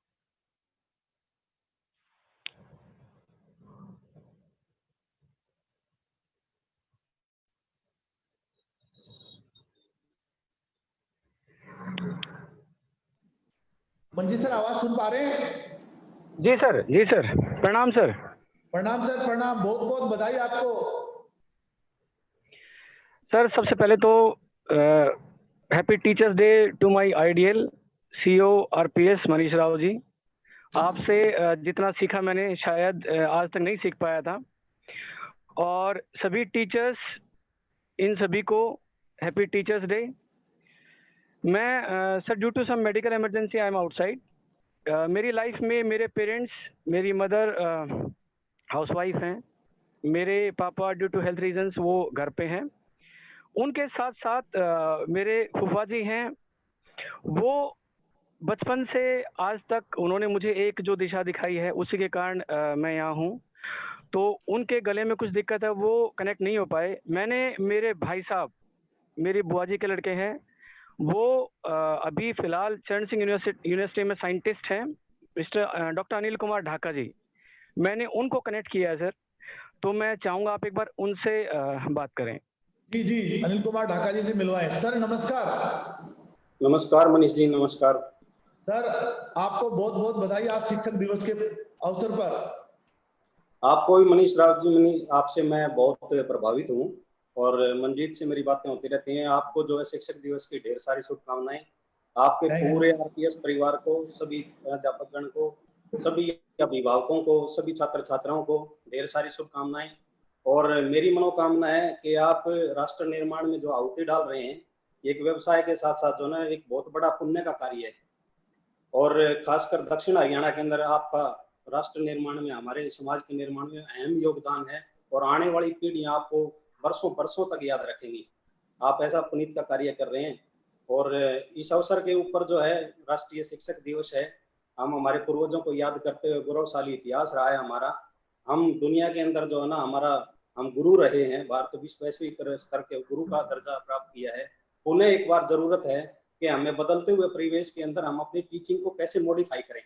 मंजीत सर आवाज सुन पा रहे हैं? जी सर, जी सर। प्रणाम सर। प्रणाम सर, प्रणाम। बहुत बहुत बधाई आपको। सर सबसे पहले तो happy teachers day to my ideal CEO RPS Manish Rao ji. आपसे जितना सीखा मैंने शायद आज तक नहीं सीख पाया था। और सभी टीचर्स, इन सभी को हैप्पी टीचर्स डे। मैं sir due to some medical emergency I am outside. मेरी लाइफ में मेरे पेरेंट्स, मेरी मदर हाउसवाइफ हैं, मेरे पापा ड्यू टू हेल्थ रीजंस वो घर पे हैं। उनके साथ साथ मेरे फूफा जी हैं, वो बचपन से आज तक उन्होंने मुझे एक जो दिशा दिखाई है उसी के कारण मैं यहाँ हूँ। तो उनके गले में कुछ दिक्कत है, वो कनेक्ट नहीं हो पाए। मैंने मेरे भाई साहब, मेरी बुआ जी के लड़के हैं, वो अभी फिलहाल चरण सिंह यूनिवर्सिटी में साइंटिस्ट हैं, मिस्टर डॉक्टर अनिल कुमार ढाका जी। मैंने उनको कनेक्ट किया है सर, तो मैं चाहूँगा आप एक बार उनसे बात करें। जी जी, अनिल कुमार ढाका जी से मिलवाएं। सर नमस्कार। नमस्कार मनीष जी, नमस्कार सर। आपको बहुत बहुत बधाई आज शिक्षक दिवस के अवसर पर। आपको भी मनीष राव जी। आपसे मैं बहुत प्रभावित हूँ और मंजीत से मेरी बातें होती रहती हैं। आपको जो है शिक्षक दिवस की ढेर सारी शुभकामनाएं। आपके पूरे आरपीएस परिवार को, सभी अध्यापकगण को, सभी अभिभावकों को, सभी छात्र छात्राओं को ढेर सारी शुभकामनाएं। और मेरी मनोकामना है कि आप राष्ट्र निर्माण में जो आहुति डाल रहे हैं, एक व्यवसाय के साथ साथ जो ना एक बहुत बड़ा पुण्य का कार्य है। और खासकर दक्षिण हरियाणा के अंदर आपका राष्ट्र निर्माण में, हमारे समाज के निर्माण में अहम योगदान है और आने वाली पीढ़ियां आपको वर्षों वर्षों तक याद रखेंगी। आप ऐसा पुनीत का कार्य कर रहे हैं। और इस अवसर के ऊपर जो है राष्ट्रीय शिक्षक दिवस है, हम हमारे पूर्वजों को याद करते हुए, गौरवशाली इतिहास रहा है हमारा। हम दुनिया के अंदर जो है ना हम गुरु रहे हैं, भारत विश्व वैश्विक स्तर के गुरु का दर्जा प्राप्त किया है। उन्हें एक बार जरूरत है कि हमें बदलते हुए परिवेश के अंदर हम अपनी टीचिंग को कैसे मॉडिफाई करें,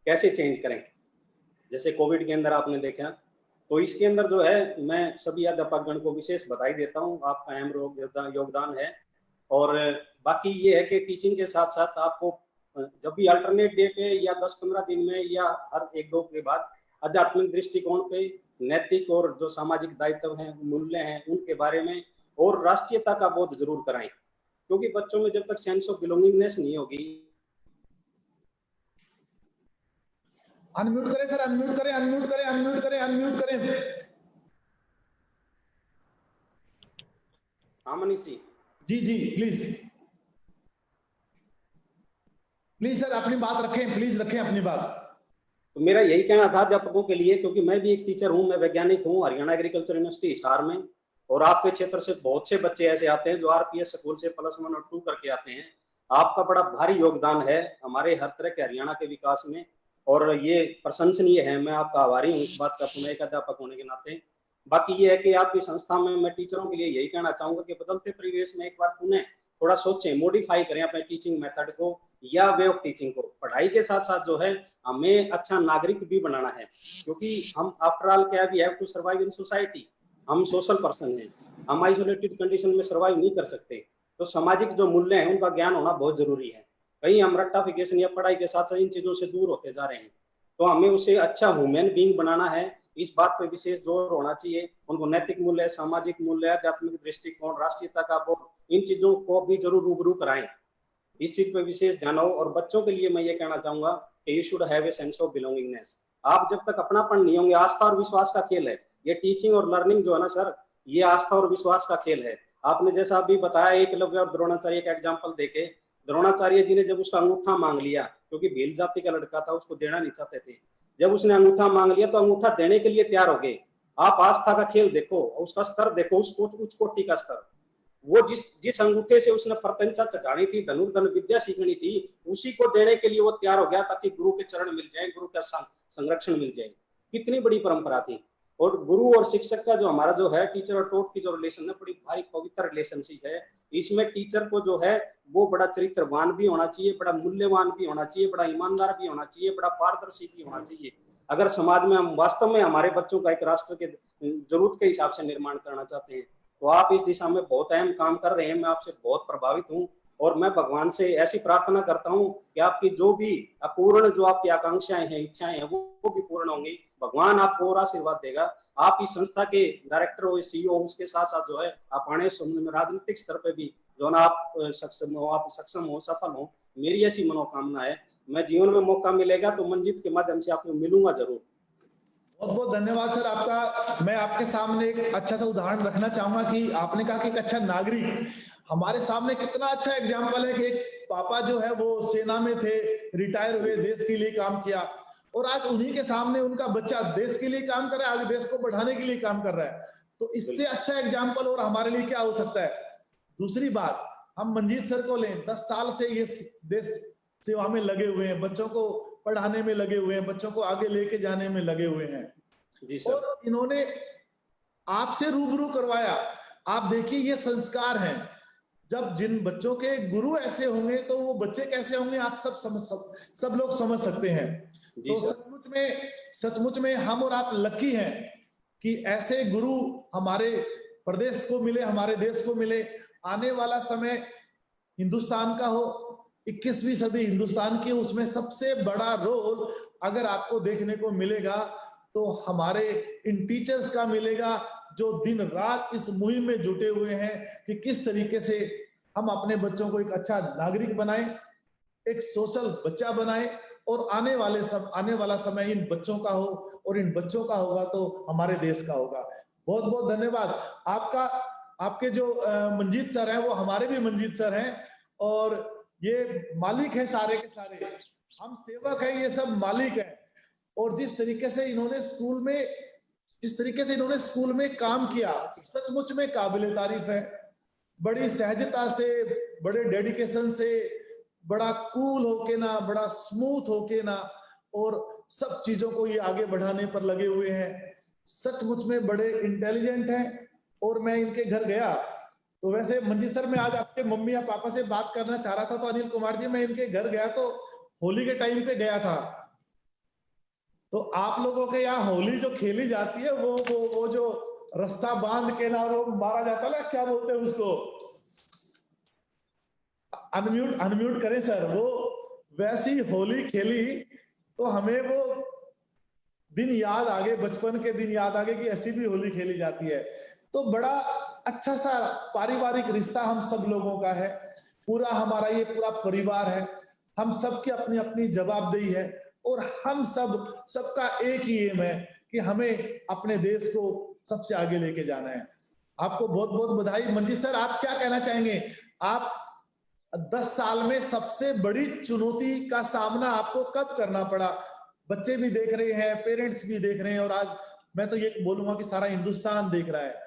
कैसे चेंज करें। जैसे कोविड के अंदर आपने देखा, तो इसके अंदर जो है मैं सभी अध्यापकगण को विशेष बधाई देता हूँ। आपका अहम योगदान है। और बाकी ये है कि टीचिंग के साथ साथ आपको जब भी अल्टरनेट डे पे या 10-15 दिन में या हर 1-2 के बाद आध्यात्मिक दृष्टिकोण पे नैतिक और जो सामाजिक दायित्व हैं, मूल्य हैं, उनके बारे में और राष्ट्रीयता का बोध जरूर कराएं। क्योंकि बच्चों में जब तक सेंस ऑफ बिलोंगिंगनेस नहीं होगी। अनम्यूट करें सर, अनम्यूट करें, अनम्यूट करें, अनम्यूट करें, अनम्यूट करें। हाँ मनीष जी। जी जी, प्लीज प्लीज सर अपनी बात रखें, प्लीज रखें अपनी बात। तो मेरा यही कहना था अध्यापकों के लिए, क्योंकि मैं भी एक टीचर हूँ, मैं वैज्ञानिक हूँ हरियाणा एग्रीकल्चर यूनिवर्सिटी हिसार में। और आपके क्षेत्र से बहुत से बच्चे ऐसे आते हैं जो आरपीएस स्कूल से +1 और 2 करके आते हैं। आपका बड़ा भारी योगदान है हमारे हर तरह के हरियाणा के विकास में और ये प्रशंसनीय है। मैं आपका आभारी हूँ इस बात का, मैं एक अध्यापक होने के नाते। बाकी ये है कि आपकी संस्था में मैं टीचरों के लिए यही कहना चाहूंगा कि बदलते परिवेश में एक बार पुनः थोड़ा सोचें, मॉडिफाई करें अपने टीचिंग मेथड को या वे ऑफ टीचिंग को। पढ़ाई के साथ साथ जो है हमें अच्छा नागरिक भी बनाना है, क्योंकि हम आफ्टर ऑल क्या भी have to survive in society, हम सोशल पर्सन हैं, हम आइसोलेटेड कंडीशन में सर्वाइव नहीं कर सकते। तो सामाजिक जो मूल्य हैं उनका ज्ञान होना बहुत जरूरी है। कहीं हम रट्टाफिकेशन या पढ़ाई के साथ साथ इन चीजों से दूर होते जा रहे हैं, तो हमें उसे अच्छा ह्यूमन बीइंग बनाना है। इस बात पे विशेष जोर होना चाहिए। उनको नैतिक मूल्य, सामाजिक मूल्य, आध्यात्मिक दृष्टिकोण, राष्ट्रीयता का बोध, इन चीजों को भी जरूर रूबरू कराएं। इस चीज पे विशेष ध्यान हो। और बच्चों के लिए मैं ये कहना चाहूंगा कि you should have a sense of belongingness. आप जब तक अपनापन नहीं होंगे, आस्था और विश्वास का खेल है ये टीचिंग और लर्निंग जो है ना सर, ये आस्था और विश्वास का खेल है। आपने जैसा अभी बताया एकलव्य और द्रोणाचार्य का एग्जाम्पल देके, द्रोणाचार्य जी ने जब उसका अंगूठा मांग लिया, क्योंकि भील जाति का लड़का था, उसको देना नहीं चाहते थे, जब उसने अंगूठा मांग लिया तो अंगूठा देने के लिए तैयार हो गए। आप आस्था का खेल देखो, उसका स्तर देखो, उसको उच्च कोटि का स्तर। वो जिस अंगूठे से उसने प्रत्यंचा चढ़ानी थी, धनुर्धन विद्या सीखनी थी, उसी को देने के लिए वो तैयार हो गया, ताकि गुरु के चरण मिल जाए, गुरु का संरक्षण मिल जाए। कितनी बड़ी परंपरा थी। और गुरु और शिक्षक का जो हमारा जो है, टीचर और टॉट की जो रिलेशन है, बड़ी भारी पवित्र रिलेशनशिप है। इसमें टीचर को जो है वो बड़ा चरित्रवान भी होना चाहिए, बड़ा मूल्यवान भी होना चाहिए, बड़ा ईमानदार भी होना चाहिए, बड़ा पारदर्शी भी होना चाहिए। अगर समाज में हम वास्तव में हमारे बच्चों का एक राष्ट्र के जरूरत के हिसाब से निर्माण करना चाहते हैं, तो आप इस दिशा में बहुत अहम काम कर रहे हैं। मैं आपसे बहुत प्रभावित हूँ और मैं भगवान से ऐसी प्रार्थना करता हूँ कि आपकी जो भी अपूर्ण जो आपकी आकांक्षाएं हैं, इच्छाएं हैं, वो भी पूर्ण होंगी। भगवान आपको और आशीर्वाद देगा। आप इस संस्था के डायरेक्टर हो, सीईओ, उसके साथ साथ जो है आप आने राजनीतिक स्तर पे भी जो ना आप सक्षम हो, सफल हो, मेरी ऐसी मनोकामना है। मैं जीवन में मौका मिलेगा तो मंजित के माध्यम से आपको मिलूंगा जरूर। बहुत बहुत धन्यवाद सर आपका। मैं आपके सामने एक अच्छा सा उदाहरण रखना चाहूंगा कि आपने कहा कि एक अच्छा नागरिक, हमारे सामने कितना अच्छा एग्जाम्पल है कि एक पापा जो है वो सेना में थे, रिटायर हुए, देश के लिए काम किया, और आज उन्हीं के सामने उनका बच्चा देश के लिए काम कर रहा है, आगे देश को बढ़ाने के लिए काम कर रहा है। तो इससे अच्छा एग्जाम्पल और हमारे लिए क्या हो सकता है। दूसरी बात, हम मंजीत सर को लें, 10 साल से ये देश सेवा में लगे हुए हैं, बच्चों को पढ़ाने में लगे हुए हैं, बच्चों को आगे लेके जाने में लगे हुए हैं जी सर। और इन्होंने आपसे रूबरू करवाया। आप देखिए ये संस्कार हैं। जब जिन बच्चों के गुरु ऐसे होंगे तो वो बच्चे कैसे होंगे, आप सब लोग समझ सकते हैं। तो सचमुच में हम और आप लकी हैं कि ऐसे गुरु हमारे प्रदेश को मिले, हमारे देश को मिले। आने वाला समय हिंदुस्तान का हो, 21वीं सदी हिंदुस्तान की, उसमें सबसे बड़ा रोल अगर आपको देखने को मिलेगा तो हमारे इन टीचर्स का मिलेगा, जो दिन रात इस मुहिम में जुटे हुए हैं कि किस तरीके से हम अपने बच्चों को एक अच्छा नागरिक बनाएं, एक सोशल बच्चा बनाएं, और आने वाला समय इन बच्चों का हो, और इन बच्चों का होगा तो हमारे देश का होगा। बहुत बहुत धन्यवाद आपका। आपके जो मंजीत सर हैं वो हमारे भी मंजीत सर हैं, और ये मालिक है सारे के सारे, हम सेवक हैं, ये सब मालिक हैं। और जिस तरीके से इन्होंने स्कूल में काम किया, सचमुच में काबिले तारीफ है। बड़ी सहजता से, बड़े डेडिकेशन से, बड़ा कूल होके ना, बड़ा स्मूथ होके ना, और सब चीजों को ये आगे बढ़ाने पर लगे हुए हैं। सचमुच में बड़े इंटेलिजेंट हैं। और मैं इनके घर गया तो वैसे मंजीत सर, मैं आज आपके मम्मी या पापा से बात करना चाह रहा था, तो अनिल कुमार जी, मैं इनके घर गया तो होली के टाइम पे गया था। तो आप लोगों के यहाँ होली जो खेली जाती है, वो जो रस्सा बांध के ना वो मारा जाता है ना, क्या बोलते हैं उसको, अनम्यूट करें सर, वो वैसी होली खेली तो हमें वो दिन याद आ गए, बचपन के दिन याद आ गए कि ऐसी भी होली खेली जाती है। तो बड़ा अच्छा सा पारिवारिक रिश्ता हम सब लोगों का है। पूरा हमारा ये पूरा परिवार है, हम सबकी अपनी अपनी जवाबदेही है, और हम सबका एक ही एम है कि हमें अपने देश को सबसे आगे लेके जाना है। आपको बहुत बहुत बधाई। मंजीत सर, आप क्या कहना चाहेंगे? आप 10 साल में सबसे बड़ी चुनौती का सामना आपको कब करना पड़ा? बच्चे भी देख रहे हैं, पेरेंट्स भी देख रहे हैं, और आज मैं तो ये बोलूंगा कि सारा हिंदुस्तान देख रहा है।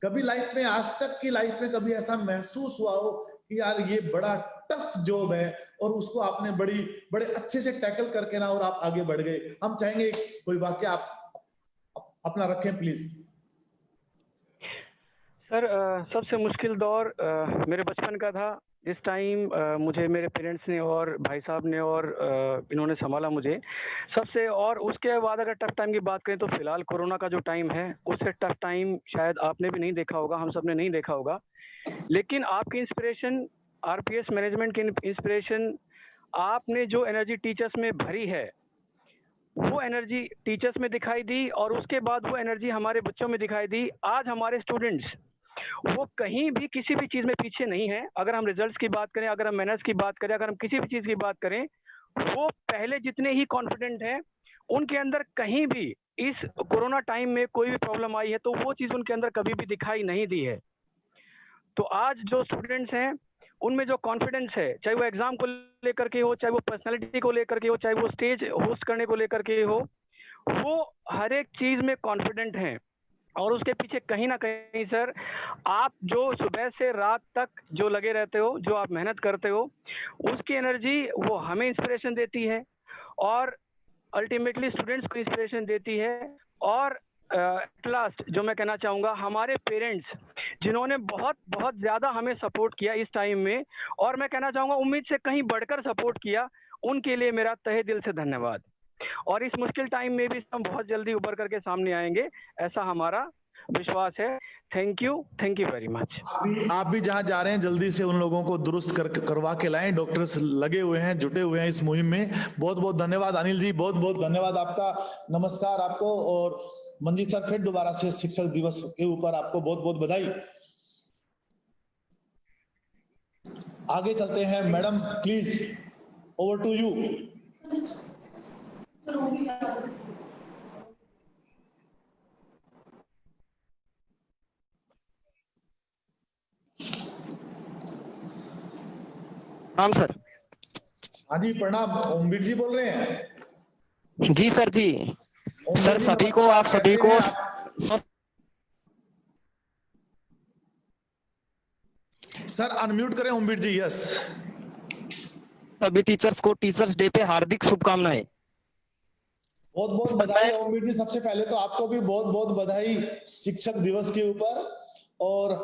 कभी लाइफ में, आज तक की लाइफ में कभी ऐसा महसूस हुआ हो कि यार ये बड़ा टफ जॉब है और उसको आपने बड़े अच्छे से टैकल करके ना और आप आगे बढ़ गए? हम चाहेंगे कोई वाक्य आप अपना रखें प्लीज। सर सबसे मुश्किल दौर मेरे बचपन का था। जिस टाइम मुझे मेरे पेरेंट्स ने और भाई साहब ने और इन्होंने संभाला मुझे सबसे, और उसके बाद अगर टफ टाइम की बात करें तो फिलहाल कोरोना का जो टाइम है उससे टफ टाइम शायद आपने भी नहीं देखा होगा, हम सब ने नहीं देखा होगा। लेकिन आपकी इंस्पिरेशन, आरपीएस मैनेजमेंट की इंस्पिरेशन, आपने जो एनर्जी टीचर्स में भरी है वो एनर्जी टीचर्स में दिखाई दी और उसके बाद वो एनर्जी हमारे बच्चों में दिखाई दी। आज हमारे स्टूडेंट्स वो कहीं भी किसी भी चीज़ में पीछे नहीं है। अगर हम रिजल्ट्स की बात करें, अगर हम मैनर्स की बात करें, अगर हम किसी भी चीज़ की बात करें, वो पहले जितने ही कॉन्फिडेंट हैं, उनके अंदर कहीं भी इस कोरोना टाइम में कोई भी प्रॉब्लम आई है तो वो चीज़ उनके अंदर कभी भी दिखाई नहीं दी है। तो आज जो स्टूडेंट्स हैं उनमें जो कॉन्फिडेंस है, चाहे वो एग्जाम को लेकर के हो, चाहे वो पर्सनालिटी को लेकर के हो, चाहे वो स्टेज होस्ट करने को लेकर के हो, वो हर एक चीज़ में कॉन्फिडेंट हैं। और उसके पीछे कहीं ना कहीं सर आप जो सुबह से रात तक जो लगे रहते हो, जो आप मेहनत करते हो, उसकी एनर्जी वो हमें इंस्पिरेशन देती है और अल्टीमेटली स्टूडेंट्स को इंस्पिरेशन देती है। और एट लास्ट जो मैं कहना चाहूँगा, हमारे पेरेंट्स जिन्होंने बहुत बहुत ज़्यादा हमें सपोर्ट किया इस टाइम में, और मैं कहना चाहूँगा उम्मीद से कहीं बढ़कर सपोर्ट किया, उनके लिए मेरा तहे दिल से धन्यवाद। और इस मुश्किल टाइम में भी हम बहुत जल्दी उभर करके सामने आएंगे, ऐसा हमारा विश्वास है। Thank you very much. आप भी जहां जा रहे हैं जल्दी से उन लोगों को दुरुस्त करवा के लाएं। डॉक्टर्स लगे हुए हैं, जुटे हुए हैं इस मुहिम में। बहुत बहुत धन्यवाद अनिल जी, बहुत बहुत धन्यवाद आपका। नमस्कार आपको। और मंजीत सर फिर दोबारा से शिक्षक दिवस के ऊपर आपको बहुत बहुत बधाई। आगे चलते हैं madam, please over to you. प्रणाम सर। हाँ जी प्रणाम। ओमवीर जी बोल रहे हैं? जी सर जी। सर सभी को, आप सभी को सर अनम्यूट करें ओमवीर जी। यस, सभी टीचर्स को टीचर्स डे पे हार्दिक शुभकामनाएं। बहुत बहुत बधाई ओमवीर जी। सबसे पहले तो आपको भी बहुत बहुत बधाई शिक्षक दिवस के ऊपर। और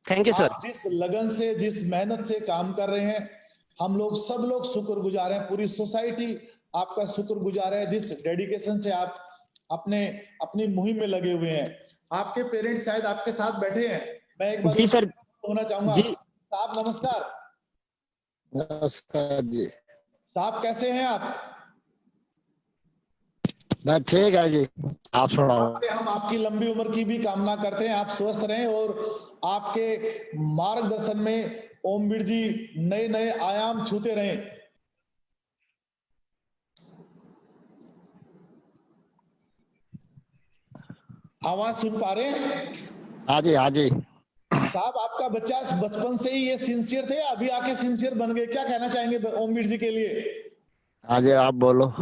थैंक यू सर। जिस लगन से, जिस मेहनत से काम कर रहे हैं, हम लोग सब लोग शुक्रगुजार हैं, पूरी सोसाइटी आपका शुक्रगुजार है, जिस डेडिकेशन से आप अपनी मुहिम में लगे हुए हैं। आपके पेरेंट्स शायद आपके साथ बैठे हैं। मैं एक बार जी सर होना चाहूंगा। जी साहब नमस्कार। नमस्कार जी। साहब कैसे हैं आप? मैं ठीक है जी, आप सुनाओ। हम आपकी लंबी उम्र की भी कामना करते हैं, आप स्वस्थ रहें और आपके मार्गदर्शन में ओमवीर जी नए नए आयाम छूते रहें। आवाज सुन पा रहे हैं? हाँ जी हाँ जी। साहब आपका बच्चा बचपन से ही ये सिंसियर थे, अभी आके सिंसियर बन गए, क्या कहना चाहेंगे ओमवीर जी के लिए? हाँ जी आप बोलो।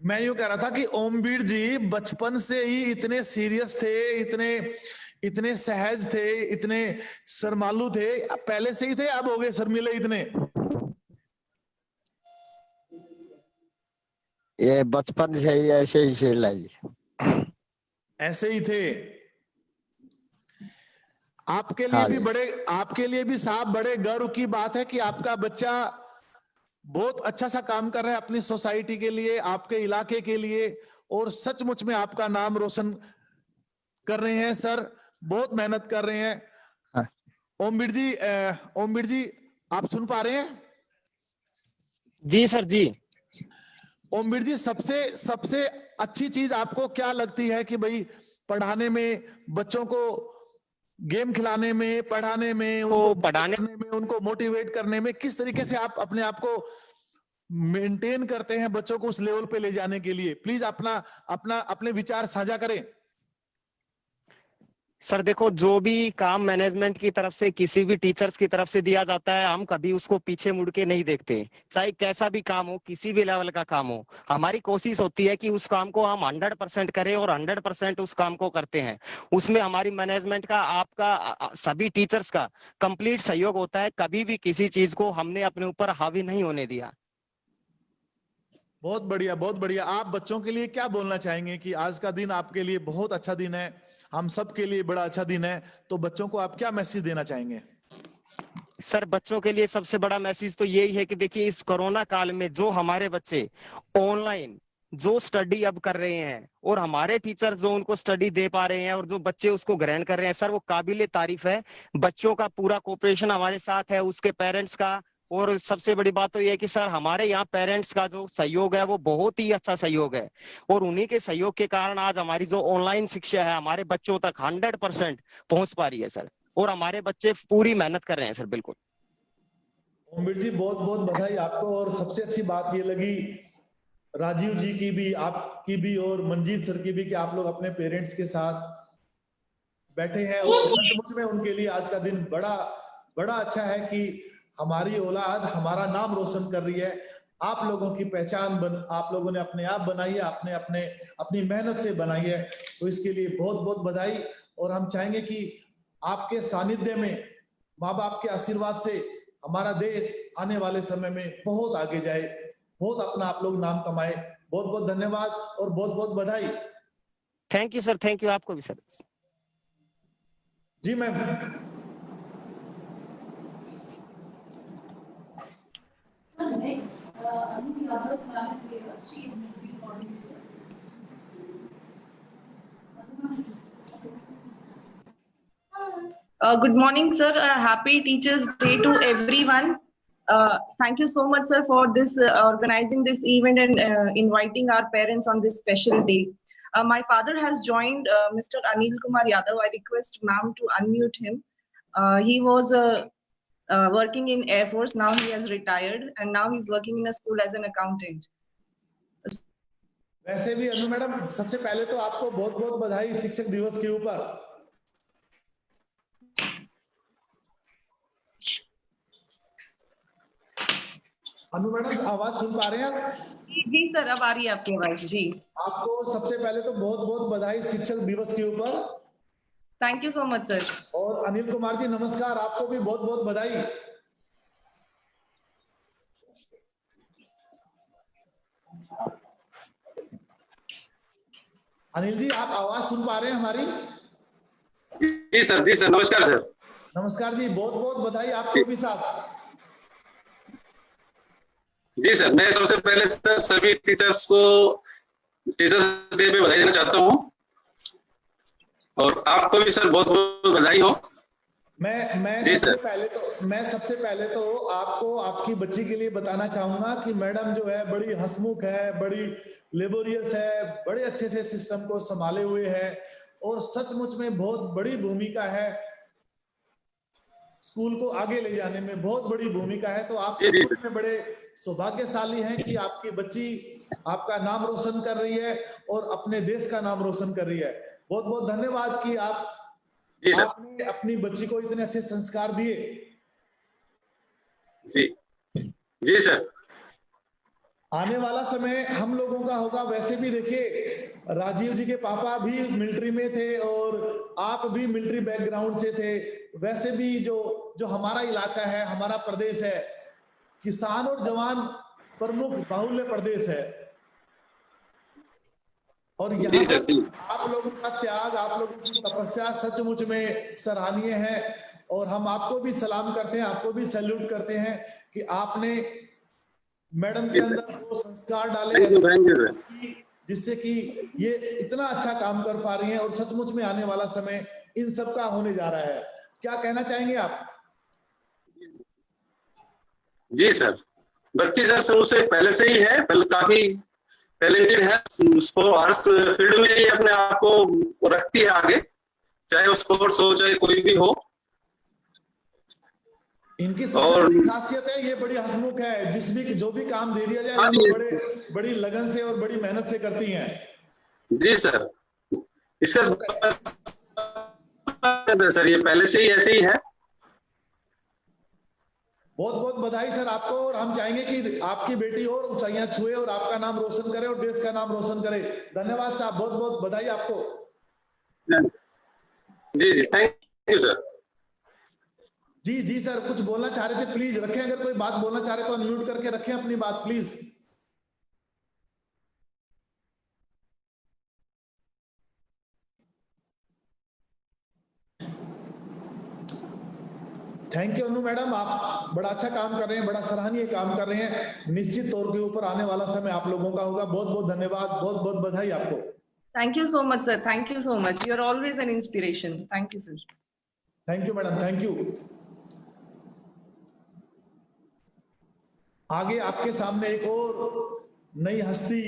मैं यूं कह रहा था कि ओमवीर जी बचपन से ही इतने सीरियस थे, इतने सहज थे, इतने शर्मालू थे, पहले से ही थे, अब हो गए शर्मीले इतने? ये बचपन से ही ऐसे ही खेल है जी। ऐसे ही थे। आपके लिए भी आपके लिए भी साहब बड़े गर्व की बात है कि आपका बच्चा बहुत अच्छा सा काम कर रहा है अपनी सोसाइटी के लिए, आपके इलाके के लिए, और सचमुच में आपका नाम रोशन कर रहे हैं सर, बहुत मेहनत कर रहे हैं। ओमवीर जी आप सुन पा रहे हैं? जी सर जी। ओमवीर जी सबसे अच्छी चीज आपको क्या लगती है कि भाई पढ़ाने में, बच्चों को गेम खिलाने में, पढ़ाने में, उनको मोटिवेट करने में, किस तरीके से आप अपने आप को मेंटेन करते हैं बच्चों को उस लेवल पे ले जाने के लिए? प्लीज अपने विचार साझा करें। सर देखो, जो भी काम मैनेजमेंट की तरफ से, किसी भी टीचर्स की तरफ से दिया जाता है, हम कभी उसको पीछे मुड़ के नहीं देखते। चाहे कैसा भी काम हो, किसी भी लेवल का काम हो, हमारी कोशिश होती है कि उस काम को हम 100% करें और 100% उस काम को करते हैं। उसमें हमारी मैनेजमेंट का, आपका, सभी टीचर्स का कंप्लीट सहयोग होता है। कभी भी किसी चीज को हमने अपने ऊपर हावी नहीं होने दिया। बहुत बढ़िया, बहुत बढ़िया। आप बच्चों के लिए क्या बोलना चाहेंगे कि आज का दिन आपके लिए बहुत अच्छा दिन है, हम सब के लिए बड़ा अच्छा दिन है, तो बच्चों को आप क्या मैसेज देना चाहेंगे? सर बच्चों के लिए सबसे बड़ा मैसेज तो यही है कि देखिए इस कोरोना काल में जो हमारे बच्चे ऑनलाइन जो स्टडी अब कर रहे हैं और हमारे टीचर जो उनको स्टडी दे पा रहे हैं और जो बच्चे उसको ग्रहण कर रहे हैं, सर वो काबिले तारीफ है। बच्चों का पूरा कोऑपरेशन हमारे साथ है, उसके पेरेंट्स का, और सबसे बड़ी बात तो ये है कि सर हमारे यहाँ पेरेंट्स का जो सहयोग है वो बहुत ही अच्छा सहयोग है, और उन्हीं के सहयोग के कारण आज हमारी जो ऑनलाइन शिक्षा है हमारे बच्चों तक 100% पहुंच पा रही है सर, और हमारे बच्चे पूरी मेहनत कर रहे हैं सर। बिल्कुल ओमवीर जी, बहुत बहुत बधाई आपको। और सबसे अच्छी बात ये लगी राजीव जी की भी, आपकी भी और मंजीत सर की भी, कि आप लोग अपने पेरेंट्स के साथ बैठे हैं, और सचमुच में उनके लिए आज का दिन बड़ा बड़ा अच्छा है कि हमारी औलाद हमारा नाम रोशन कर रही है। आप लोगों की पहचान आप लोगों ने अपने आप बनाई है, आपने अपनी मेहनत से बनाई है, तो इसके लिए बहुत बहुत बधाई। और हम चाहेंगे कि आपके सानिध्य में, माँ बाप के आशीर्वाद से हमारा देश आने वाले समय में बहुत आगे जाए, बहुत अपना आप लोग नाम कमाए। बहुत बहुत धन्यवाद और बहुत बहुत बधाई। Thank you sir, thank you आपको भी sir. Ji ma'am. Next, Anu Yadav ma'am is here. She is military coordinator. Good morning, sir. Happy Teachers' Day to everyone. Thank you so much, sir, for this organizing this event and inviting our parents on this special day. My father has joined Mr. Anil Kumar Yadav. I request ma'am to unmute him. He was working in Air Force. Now he has retired, and now he's working in a school as an accountant. वैसे भी अनु madam, सबसे पहले तो आपको बहुत बहुत बधाई शिक्षक दिवस के ऊपर। अनु मैडम आवाज सुन पा रहे हैं आप? जी सर, अब आ रही है आपकी आवाज। जी, आपको सबसे पहले तो बहुत बहुत बधाई शिक्षक दिवस के ऊपर। Thank you so much sir. और अनिल कुमार जी नमस्कार, आपको भी बहुत बहुत बधाई। अनिल जी, आप आवाज सुन पा रहे हैं हमारी? जी सर, जी सर, नमस्कार सर। नमस्कार जी, बहुत बहुत बधाई आपको भी साहब। जी सर, मैं सबसे पहले सर सभी टीचर्स को टीचर्स डे पे बधाई देना चाहता हूँ, और आपको भी सर बहुत बहुत बधाई हो। मैं सबसे पहले तो आपको आपकी बच्ची के लिए बताना चाहूंगा कि मैडम जो है बड़ी हंसमुख है, बड़ी लेबोरियस है, बड़े अच्छे से सिस्टम को संभाले हुए है, और सचमुच में बहुत बड़ी भूमिका है स्कूल को आगे ले जाने में, बहुत बड़ी भूमिका है। तो आप सचमुच में बड़े सौभाग्यशाली हैं कि आपकी बच्ची आपका नाम रोशन कर रही है और अपने देश का नाम रोशन कर रही है। बहुत बहुत धन्यवाद कि आपने अपनी बच्ची को इतने अच्छे संस्कार दिए। जी जी सर। आने वाला समय हम लोगों का होगा। वैसे भी देखिए, राजीव जी के पापा भी मिलिट्री में थे और आप भी मिलिट्री बैकग्राउंड से थे। वैसे भी जो हमारा इलाका है, हमारा प्रदेश है, किसान और जवान प्रमुख बाहुल्य प्रदेश है, और यहाँ पर आप लोगों का त्याग, आप लोगों की तपस्या सचमुच में सराहनीय है, और हम आपको भी सलाम करते हैं, आपको भी सैल्यूट करते हैं कि आपने मैडम के अंदर वो संस्कार डाले जिससे कि ये इतना अच्छा काम कर पा रही हैं, और सचमुच में आने वाला समय इन सब का होने जा रहा है। क्या कहना चाहेंगे आप? जी सर, बच्ची सर शुरू से पहले से ही है, काफी टैलेंटेड है, उसको हर फील्ड में ही अपने आप को रखती है आगे, चाहे वो स्पोर्ट्स हो चाहे कोई भी हो। इनकी सबसे बड़ी खासियत है ये बड़ी हंसमुख है, जो भी काम दे दिया जाए वो बड़ी लगन से और बड़ी मेहनत से करती हैं। जी सर, इसका सर ये पहले से ही ऐसे ही है। बहुत बहुत बधाई सर आपको, और हम चाहेंगे कि आपकी बेटी और ऊंचाइयां छुए और आपका नाम रोशन करे और देश का नाम रोशन करे। धन्यवाद साहब, बहुत बहुत बधाई आपको। जी जी, थैंक यू सर। जी सर, कुछ बोलना चाह रहे थे, प्लीज रखें। अगर कोई बात बोलना चाह रहे तो अनम्यूट करके रखें अपनी बात please. Thank you Anu madam, आप बड़ा अच्छा काम कर रहे हैं, बड़ा सराहनीय काम कर रहे हैं। निश्चित तौर के ऊपर आने वाला समय आप लोगों का होगा। बहुत बहुत धन्यवाद, बहुत बहुत बधाई आपको। Thank you so much, sir. Thank you so much. You are always an inspiration. Thank you, sir. Thank you madam, thank you. आगे आपके सामने एक और नई हस्ती,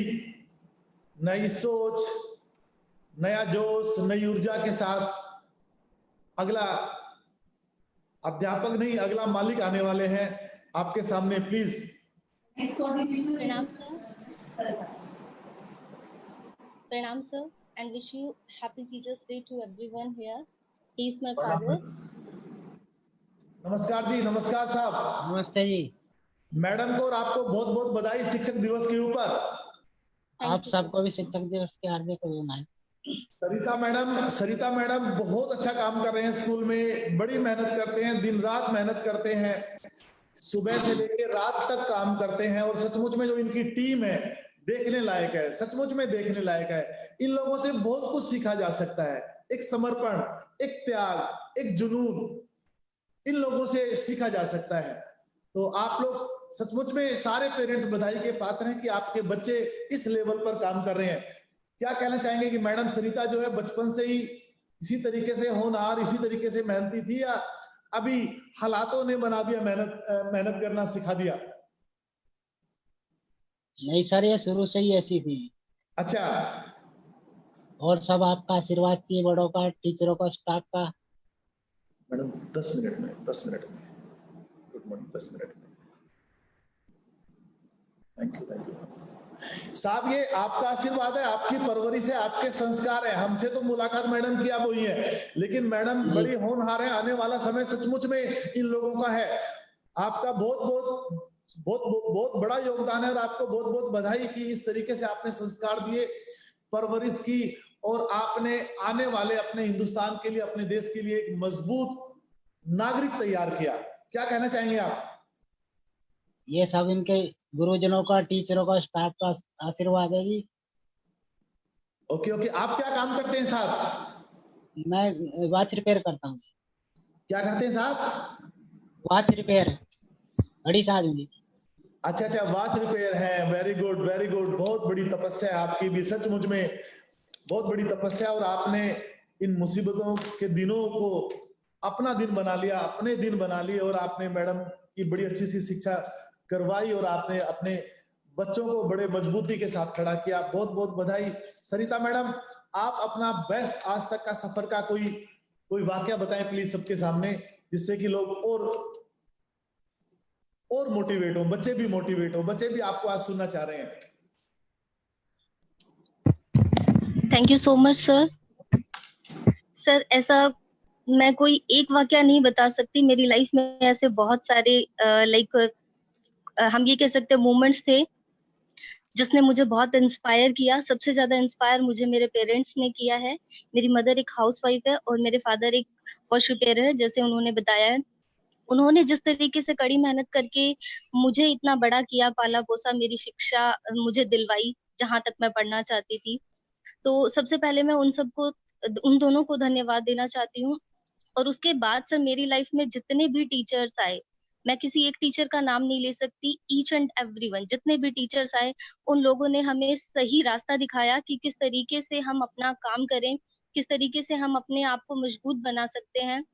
नई सोच, नया जोश, नई ऊर्जा के साथ अगला अध्यापक नहीं, अगला मालिक आने वाले हैं आपके सामने। Please. Pranam sir. Pranam sir, and wish you happy Teachers Day to everyone here. He is my father. नमस्कार जी, नमस्कार साहब। नमस्ते जी। मैडम को और आपको बहुत बहुत बधाई शिक्षक दिवस के ऊपर। आप सबको भी शिक्षक दिवस की हार्दिक शुभकामनाएं। सरिता मैडम बहुत अच्छा काम कर रहे हैं स्कूल में, बड़ी मेहनत करते हैं, दिन रात मेहनत करते हैं, सुबह से लेकर रात तक काम करते हैं। और सचमुच में जो इनकी टीम है देखने लायक है, सचमुच में देखने लायक है। इन लोगों से बहुत कुछ सीखा जा सकता है। एक समर्पण, एक त्याग, एक जुनून इन लोगों से सीखा जा सकता है। तो आप लोग सचमुच में सारे पेरेंट्स बधाई के पात्र हैं कि आपके बच्चे इस लेवल पर काम कर रहे हैं। क्या कहना चाहेंगे कि मैडम सरिता जो है बचपन से ही इसी तरीके से होनहार, इसी तरीके से मेहनती थी, या अभी हालातों ने बना दिया, मेहनत करना सिखा दिया? नहीं सर, ये शुरू से ही ऐसी थी। अच्छा। और सब आपका आशीर्वाद चाहिए, बड़ों का, टीचरों का, स्टाफ का। मैडम 10 मिनट में गुड मॉर्निंग, 10 मिनट में। थैंक यू साहब, ये आपका आशीर्वाद है, आपकी परवरिश है, आपके संस्कार है। हमसे तो मुलाकात मैडम की अब हुई है, लेकिन मैडम बड़ी होनहार है। आने वाला समय सचमुच में इन लोगों का है। आपका बहुत बड़ा योगदान है और आपको बहुत बहुत बधाई कि इस तरीके से आपने संस्कार दिए, परवरिश की, और आपने आने वाले अपने हिंदुस्तान के लिए, अपने देश के लिए एक मजबूत नागरिक तैयार किया। क्या कहना चाहेंगे आप? ये सब इनके गुरुजनों का, टीचरों का, स्टाफ का आशीर्वाद है जी। ओके। आप क्या काम करते हैं साहब? मैं वॉच रिपेयर करता हूँ। क्या करते हैं साहब? वॉच रिपेयर, घड़ी साजूंगी। अच्छा, वॉच रिपेयर है। Very good, very good. बहुत बड़ी तपस्या है आपकी भी, सचमुच में बहुत बड़ी तपस्या। और आपने इन मुसीबतों के दिनों को अपना दिन बना लिया, अपने दिन बना लिए, और आपने मैडम की बड़ी अच्छी सी शिक्षा करवाई और आपने अपने बच्चों को बड़े मजबूती के साथ खड़ा किया। बहुत बहुत बधाई। सरिता मैडम, आप अपना बेस्ट आज तक का सफर का कोई वाकया बताएं प्लीज सबके सामने, जिससे कि लोग और मोटिवेट हो, बच्चे भी मोटिवेट हो, बच्चे भी आपको आज सुनना चाह रहे हैं। Thank you so much sir. Sir, ऐसा मैं कोई एक वाकया नहीं बता सकती। मेरी लाइफ में ऐसे बहुत सारे हम ये कह सकते हैं मोमेंट्स थे जिसने मुझे बहुत इंस्पायर किया। सबसे ज्यादा इंस्पायर मुझे मेरे पेरेंट्स ने किया है। मेरी मदर एक हाउसवाइफ है और मेरे फादर एक वॉच रिपेयर है, जैसे उन्होंने बताया है। उन्होंने जिस तरीके से कड़ी मेहनत करके मुझे इतना बड़ा किया, पाला पोसा, मेरी शिक्षा मुझे दिलवाई जहां तक मैं पढ़ना चाहती थी। तो सबसे पहले मैं उन दोनों को धन्यवाद देना चाहती हूँ। और उसके बाद सर, मेरी लाइफ में जितने भी टीचर्स आए, मैं किसी एक टीचर का नाम नहीं ले सकती, ईच एंड एवरीवन, जितने भी टीचर्स आए, उन लोगों ने हमें सही रास्ता दिखाया कि किस तरीके से हम अपना काम करें, किस तरीके से हम अपने आप को मजबूत बना सकते हैं।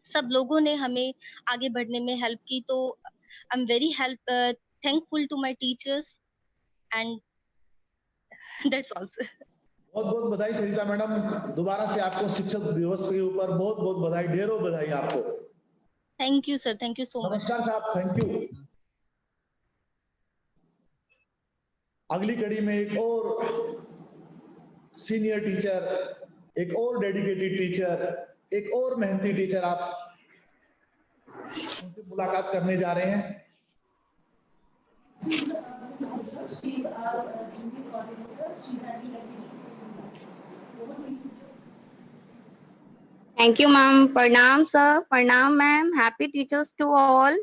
सब लोगों ने हमें आगे बढ़ने में हेल्प की। तो I am very thankful to my teachers and that's all sir. बहुत बहुत बधाई सरिता मैडम, दोबारा से आपको शिक्षक दिवस के ऊपर बहुत बहुत बधाई, ढेरों बधाई आपको। Thank you sir, thank you so much. नमस्कार साहब, थैंक यू। अगली कड़ी में एक और सीनियर टीचर, एक और डेडिकेटेड टीचर, एक और मेहनती टीचर आप उनसे मुलाकात करने जा रहे हैं। Thank you, ma'am. Pranam, sir. Pranam, ma'am. Happy teachers to all.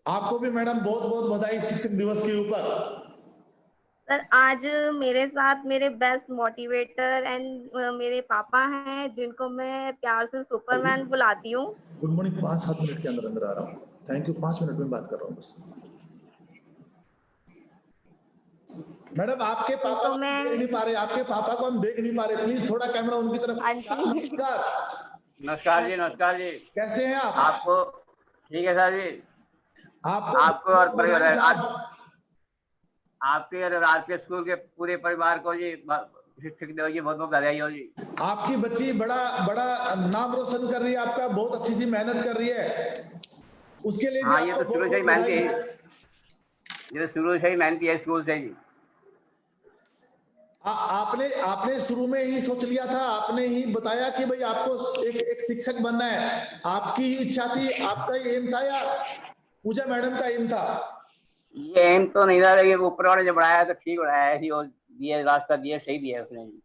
आपको भी मैडम बहुत बहुत बधाई शिक्षक दिवस के ऊपर। सर, आज मेरे साथ मेरे बेस्ट मोटिवेटर एंड मेरे पापा हैं, जिनको मैं प्यार से सुपरमैन बुलाती हूँ। गुड मॉर्निंग 5-7 मिनट के अंदर अंदर आ रहा हूँ। थैंक यू, 5 मिनट में बात कर रहा हूँ बस। मैडम आपके पापा को देख नहीं पा रहे, आपके पापा को हम देख नहीं पा रहे, प्लीज थोड़ा कैमरा उनकी तरफ। नमस्कार। नमस्कार जी, नमस्कार जी। कैसे हैं आप? आपको ठीक है सर जी। आपको और परिवार आपके और आरपीएस स्कूल के पूरे परिवार को जी शिक्षक दिवस की बहुत बहुत बधाई हो जी। आपकी बच्ची बड़ा नाम रोशन कर रही है आपका, बहुत अच्छी सी मेहनत कर रही है, उसके लिए हाँ, ये तो शुरू से ही मेहनती है, ये शुरू से ही मेहनती है स्कूल से जी। आपने शुरू में ही सोच लिया था, आपने ही बताया कि भाई आपको एक शिक्षक बनना है, आपकी ही इच्छा थी, आपका ही एम था या पूजा मैडम का एम था? ये एम तो नहीं था, लेकिन ऊपर वाले जो बढ़ाया तो ठीक बढ़ाया है, और दिए रास्ता दिया, सही दिया उसने जी।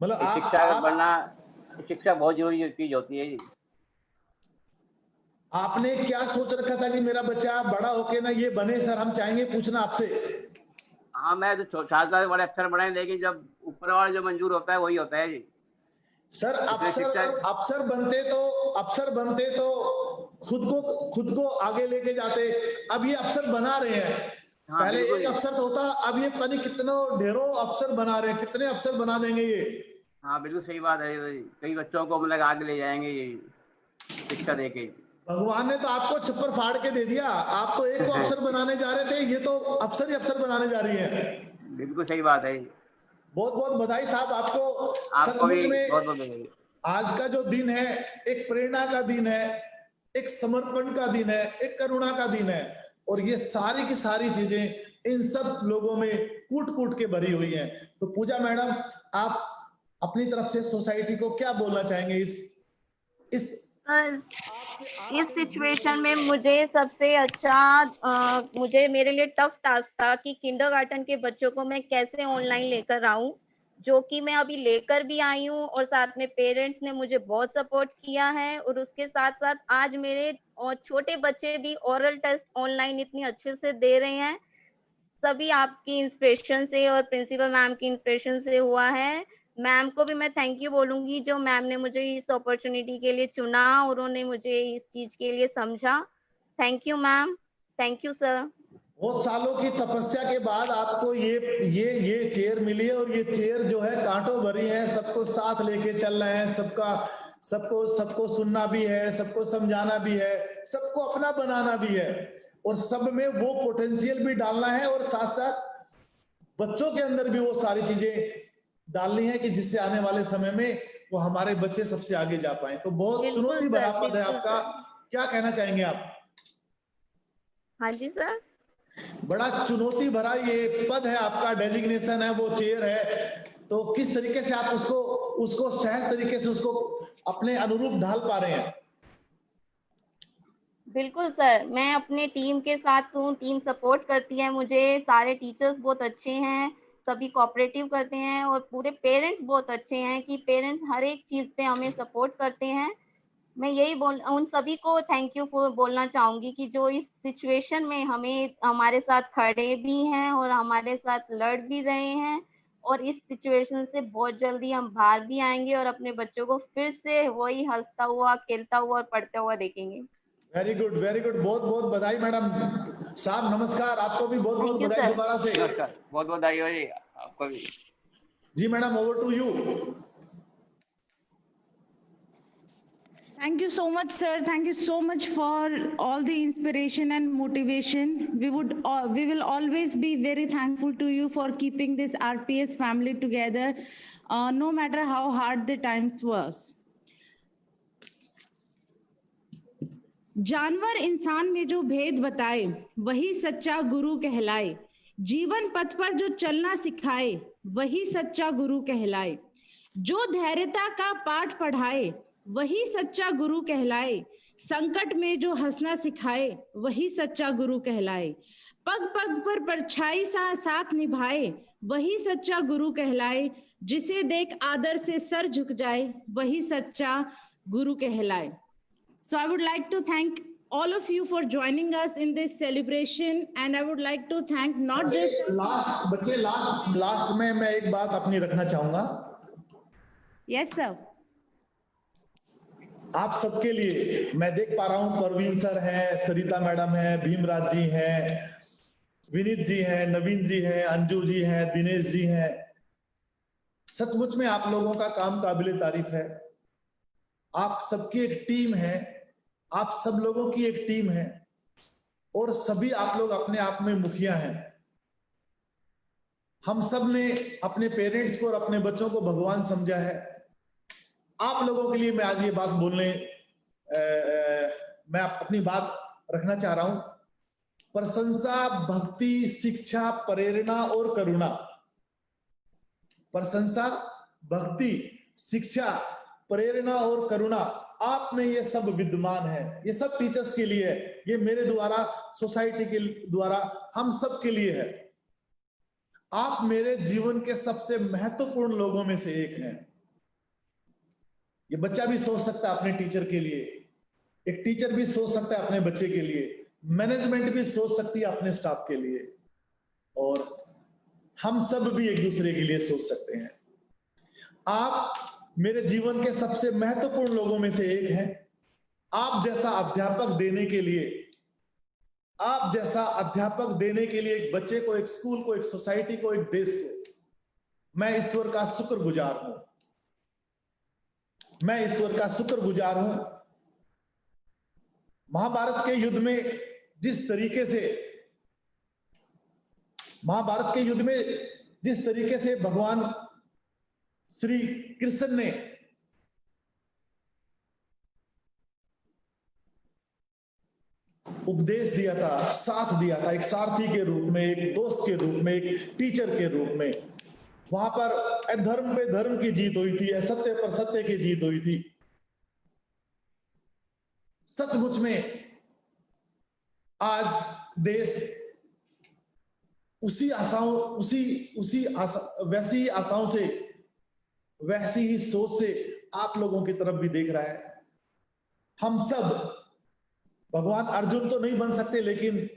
मतलब शिक्षा बनना, शिक्षा बहुत जरूरी चीज होती है जी। आपने क्या सोच रखा था कि मेरा बच्चा बड़ा होके ना ये बने? सर हम चाहेंगे पूछना आपसे। हाँ, मैं तो चाहता बड़े अफसर बने, लेकिन जब ऊपर वाला जो मंजूर होता है वही होता है जी। सर अफसर बनते तो खुद को आगे लेके जाते, अब ये अफसर बना रहे हैं। हाँ, पहले एक अफसर तो होता, अब ये पता नहीं कितने ढेरों अफसर बना रहे हैं, कितने अफसर बना देंगे ये। हाँ बिल्कुल सही बात है, कई बच्चों को मतलब आगे ले जाएंगे ये शिक्षा देके। भगवान ने तो आपको छप्पर फाड़ के दे दिया, आप तो एक को अफसर बनाने जा रहे थे, ये तो अफसर ही अफसर बनाने जा रही है। बिल्कुल सही बात है। बहुत बहुत बधाई साहब आपको। सचमुच में बहुत बहुत बधाई। आज का जो दिन है एक प्रेरणा का दिन है, एक समर्पण का दिन है, एक करुणा का दिन है, और ये सारी की सारी चीजें इन सब लोगों में कूट कूट के भरी हुई हैं। तो पूजा मैडम, आप अपनी तरफ से सोसाइटी को क्या बोलना चाहेंगे इस सिचुएशन में? मुझे सबसे अच्छा मुझे मेरे लिए टफ टास्क था कि किंडरगार्टन के बच्चों को मैं कैसे ऑनलाइन लेकर आऊं, जो कि मैं अभी लेकर भी आई हूं, और साथ में पेरेंट्स ने मुझे बहुत सपोर्ट किया है, और उसके साथ साथ आज मेरे छोटे बच्चे भी ओरल टेस्ट ऑनलाइन इतनी अच्छे से दे रहे हैं। सभी आपकी इंस्पिरेशन से और प्रिंसिपल मैम की इंस्पिरेशन से हुआ है। मैम को भी मैं थैंक यू बोलूंगी, जो मैम ने मुझे इस अपॉर्चुनिटी के लिए चुना और उन्होंने मुझे इस चीज के लिए समझा। Thank you ma'am, thank you sir. बहुत सालों की तपस्या के बाद आपको ये चेयर मिली है, और ये चेयर जो है कांटों भरी है, सबको साथ लेके चल रहे हैं, सबको सुनना भी है, सबको समझाना भी है, सबको अपना बनाना भी है, और सब में वो पोटेंशियल भी डालना है, और साथ साथ बच्चों के अंदर भी वो सारी चीजें डालनी है कि जिससे आने वाले समय में वो हमारे बच्चे सबसे आगे जा पाए। तो बहुत चुनौती भरा पद है आपका, क्या कहना चाहेंगे आप? हाँ जी सर, बड़ा चुनौती भरा ये पद है आपका, डेजिग्नेशन है, वो चेयर है, तो किस तरीके से आप उसको सहज तरीके से उसको अपने अनुरूप ढाल पा रहे हैं? बिल्कुल सर, मैं अपने टीम के साथ हूँ, टीम सपोर्ट करती है मुझे, सारे टीचर्स बहुत अच्छे हैं, सभी कोऑपरेटिव करते हैं, और पूरे पेरेंट्स बहुत अच्छे हैं कि पेरेंट्स हर एक चीज पे हमें सपोर्ट करते हैं। मैं यही उन सभी को थैंक यू बोलना चाहूंगी कि जो इस सिचुएशन में हमारे साथ खड़े भी हैं और हमारे साथ लड़ भी रहे हैं, और इस सिचुएशन से बहुत जल्दी हम बाहर भी आएंगे और अपने बच्चों को फिर से वही हंसता हुआ, खेलता हुआ और पढ़ता हुआ देखेंगे। वेरी गुड, वेरी गुड, बहुत बहुत बधाई मैडम साहब। नमस्कार, आपको भी बहुत बहुत बधाई दोबारा से। नमस्कार, बहुत बहुत बधाई हो जी आपको भी। जी madam, over to you. Thank you so much, sir. Thank you so much for all the inspiration and motivation. We will always be very thankful to you for keeping this RPS family together, no matter how hard the times was. जानवर इंसान में जो भेद बताए वही सच्चा गुरु कहलाए, जीवन पथ पर जो चलना सिखाए वही सच्चा गुरु कहलाए, जो धैर्यता का पाठ पढ़ाए वही सच्चा गुरु कहलाए, संकट में जो हंसना सिखाए वही सच्चा गुरु कहलाए, पग पग पर परछाई सा साथ निभाए वही सच्चा गुरु कहलाए, जिसे देख आदर से सर झुक जाए वही सच्चा गुरु कहलाए. So I would like to thank all of you for joining us in this celebration, and I would like to thank not just last में मैं एक बात अपनी रखना चाहूंगा. Yes sir. आप सबके लिए मैं देख पा रहा हूं परवीन सर हैं, सरिता मैडम हैं, भीमराज जी हैं, विनीत जी हैं, नवीन जी हैं, अंजू जी हैं, दिनेश जी हैं। सचमुच में आप लोगों का काम काबिले तारीफ है। आप सबकी एक टीम है, आप सब लोगों की एक टीम है और सभी आप लोग अपने आप में मुखिया हैं। हम सब ने अपने पेरेंट्स को और अपने बच्चों को भगवान समझा है। आप लोगों के लिए मैं आज ये बात बोलने मैं अपनी बात रखना चाह रहा हूं। प्रशंसा, भक्ति, शिक्षा, प्रेरणा और करुणा। प्रशंसा, भक्ति, शिक्षा, प्रेरणा और करुणा, आप में ये सब विद्यमान है। ये सब टीचर्स के लिए है, ये मेरे द्वारा, सोसाइटी के द्वारा, हम सब के लिए है। आप मेरे जीवन के सबसे महत्वपूर्ण लोगों में से एक हैं। ये बच्चा भी सोच सकता है अपने टीचर के लिए, एक टीचर भी सोच सकता है अपने बच्चे के लिए, मैनेजमेंट भी सोच सकती है अपने स्टाफ के लिए, और हम सब भी एक दूसरे के लिए सोच सकते हैं। आप मेरे जीवन के सबसे महत्वपूर्ण लोगों में से एक हैं। आप जैसा अध्यापक देने के लिए, आप जैसा अध्यापक देने के लिए एक बच्चे को, एक स्कूल को, एक सोसाइटी को, एक देश को, मैं ईश्वर का शुक्रगुजार हूं। मैं ईश्वर का शुक्रगुजार हूं। महाभारत के युद्ध में जिस तरीके से भगवान श्री कृष्ण ने उपदेश दिया था, साथ दिया था, एक सारथी के रूप में, एक दोस्त के रूप में, एक टीचर के रूप में, वहां पर अधर्म पे धर्म की जीत हुई थी, असत्य पर सत्य की जीत हुई थी। सचमुच में आज देश वैसी आशाओं से, वैसी ही सोच से आप लोगों की तरफ भी देख रहा है। हम सब भगवान अर्जुन तो नहीं बन सकते, लेकिन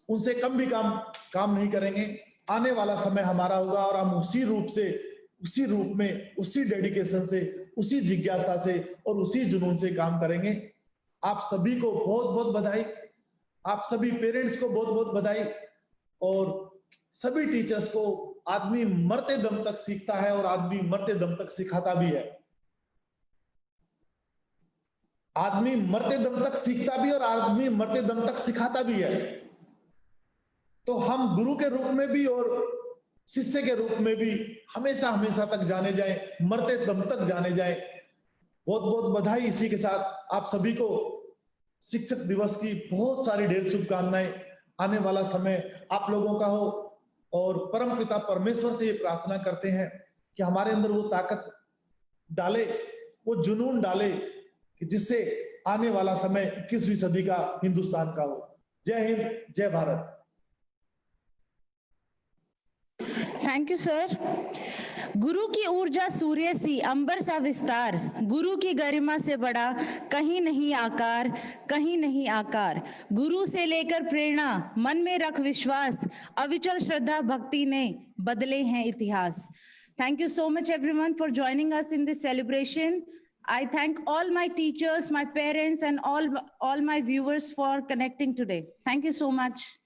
उनसे कम भी काम नहीं करेंगे। आने वाला समय हमारा होगा और हम उसी रूप में, उसी डेडिकेशन से, उसी जिज्ञासा से और उसी जुनून से काम करेंगे। आप सभी को बहुत बहुत बधाई, आप सभी पेरेंट्स को बहुत बहुत बधाई, और सभी टीचर्स को। आदमी मरते दम तक सीखता है और आदमी मरते दम तक सिखाता भी है। आदमी मरते दम तक सीखता भी और आदमी मरते दम तक सिखाता भी है। तो हम गुरु के रूप में भी और शिष्य के रूप में भी हमेशा हमेशा तक जाने जाएं, मरते दम तक जाने जाएं। बहुत बहुत बधाई। इसी के साथ आप सभी को शिक्षक दिवस की बहुत सारी ढेर शुभकामनाएं। आने वाला समय आप लोगों का हो, और परमपिता परमेश्वर से ये प्रार्थना करते हैं कि हमारे अंदर वो ताकत डाले, वो जुनून डाले कि जिससे आने वाला समय 21वीं सदी का हिंदुस्तान का हो। जय हिंद, जय भारत। Thank you sir. गुरु की ऊर्जा सूर्य सी, अंबर सा विस्तार, गुरु की गरिमा से बड़ा कहीं नहीं आकार, कहीं नहीं आकार। गुरु से लेकर प्रेरणा, मन में रख विश्वास, अविचल श्रद्धा भक्ति ने बदले हैं इतिहास। Thank you so much everyone for joining us in this celebration. I thank all my teachers, my parents, and all my viewers for connecting today. Thank you so much.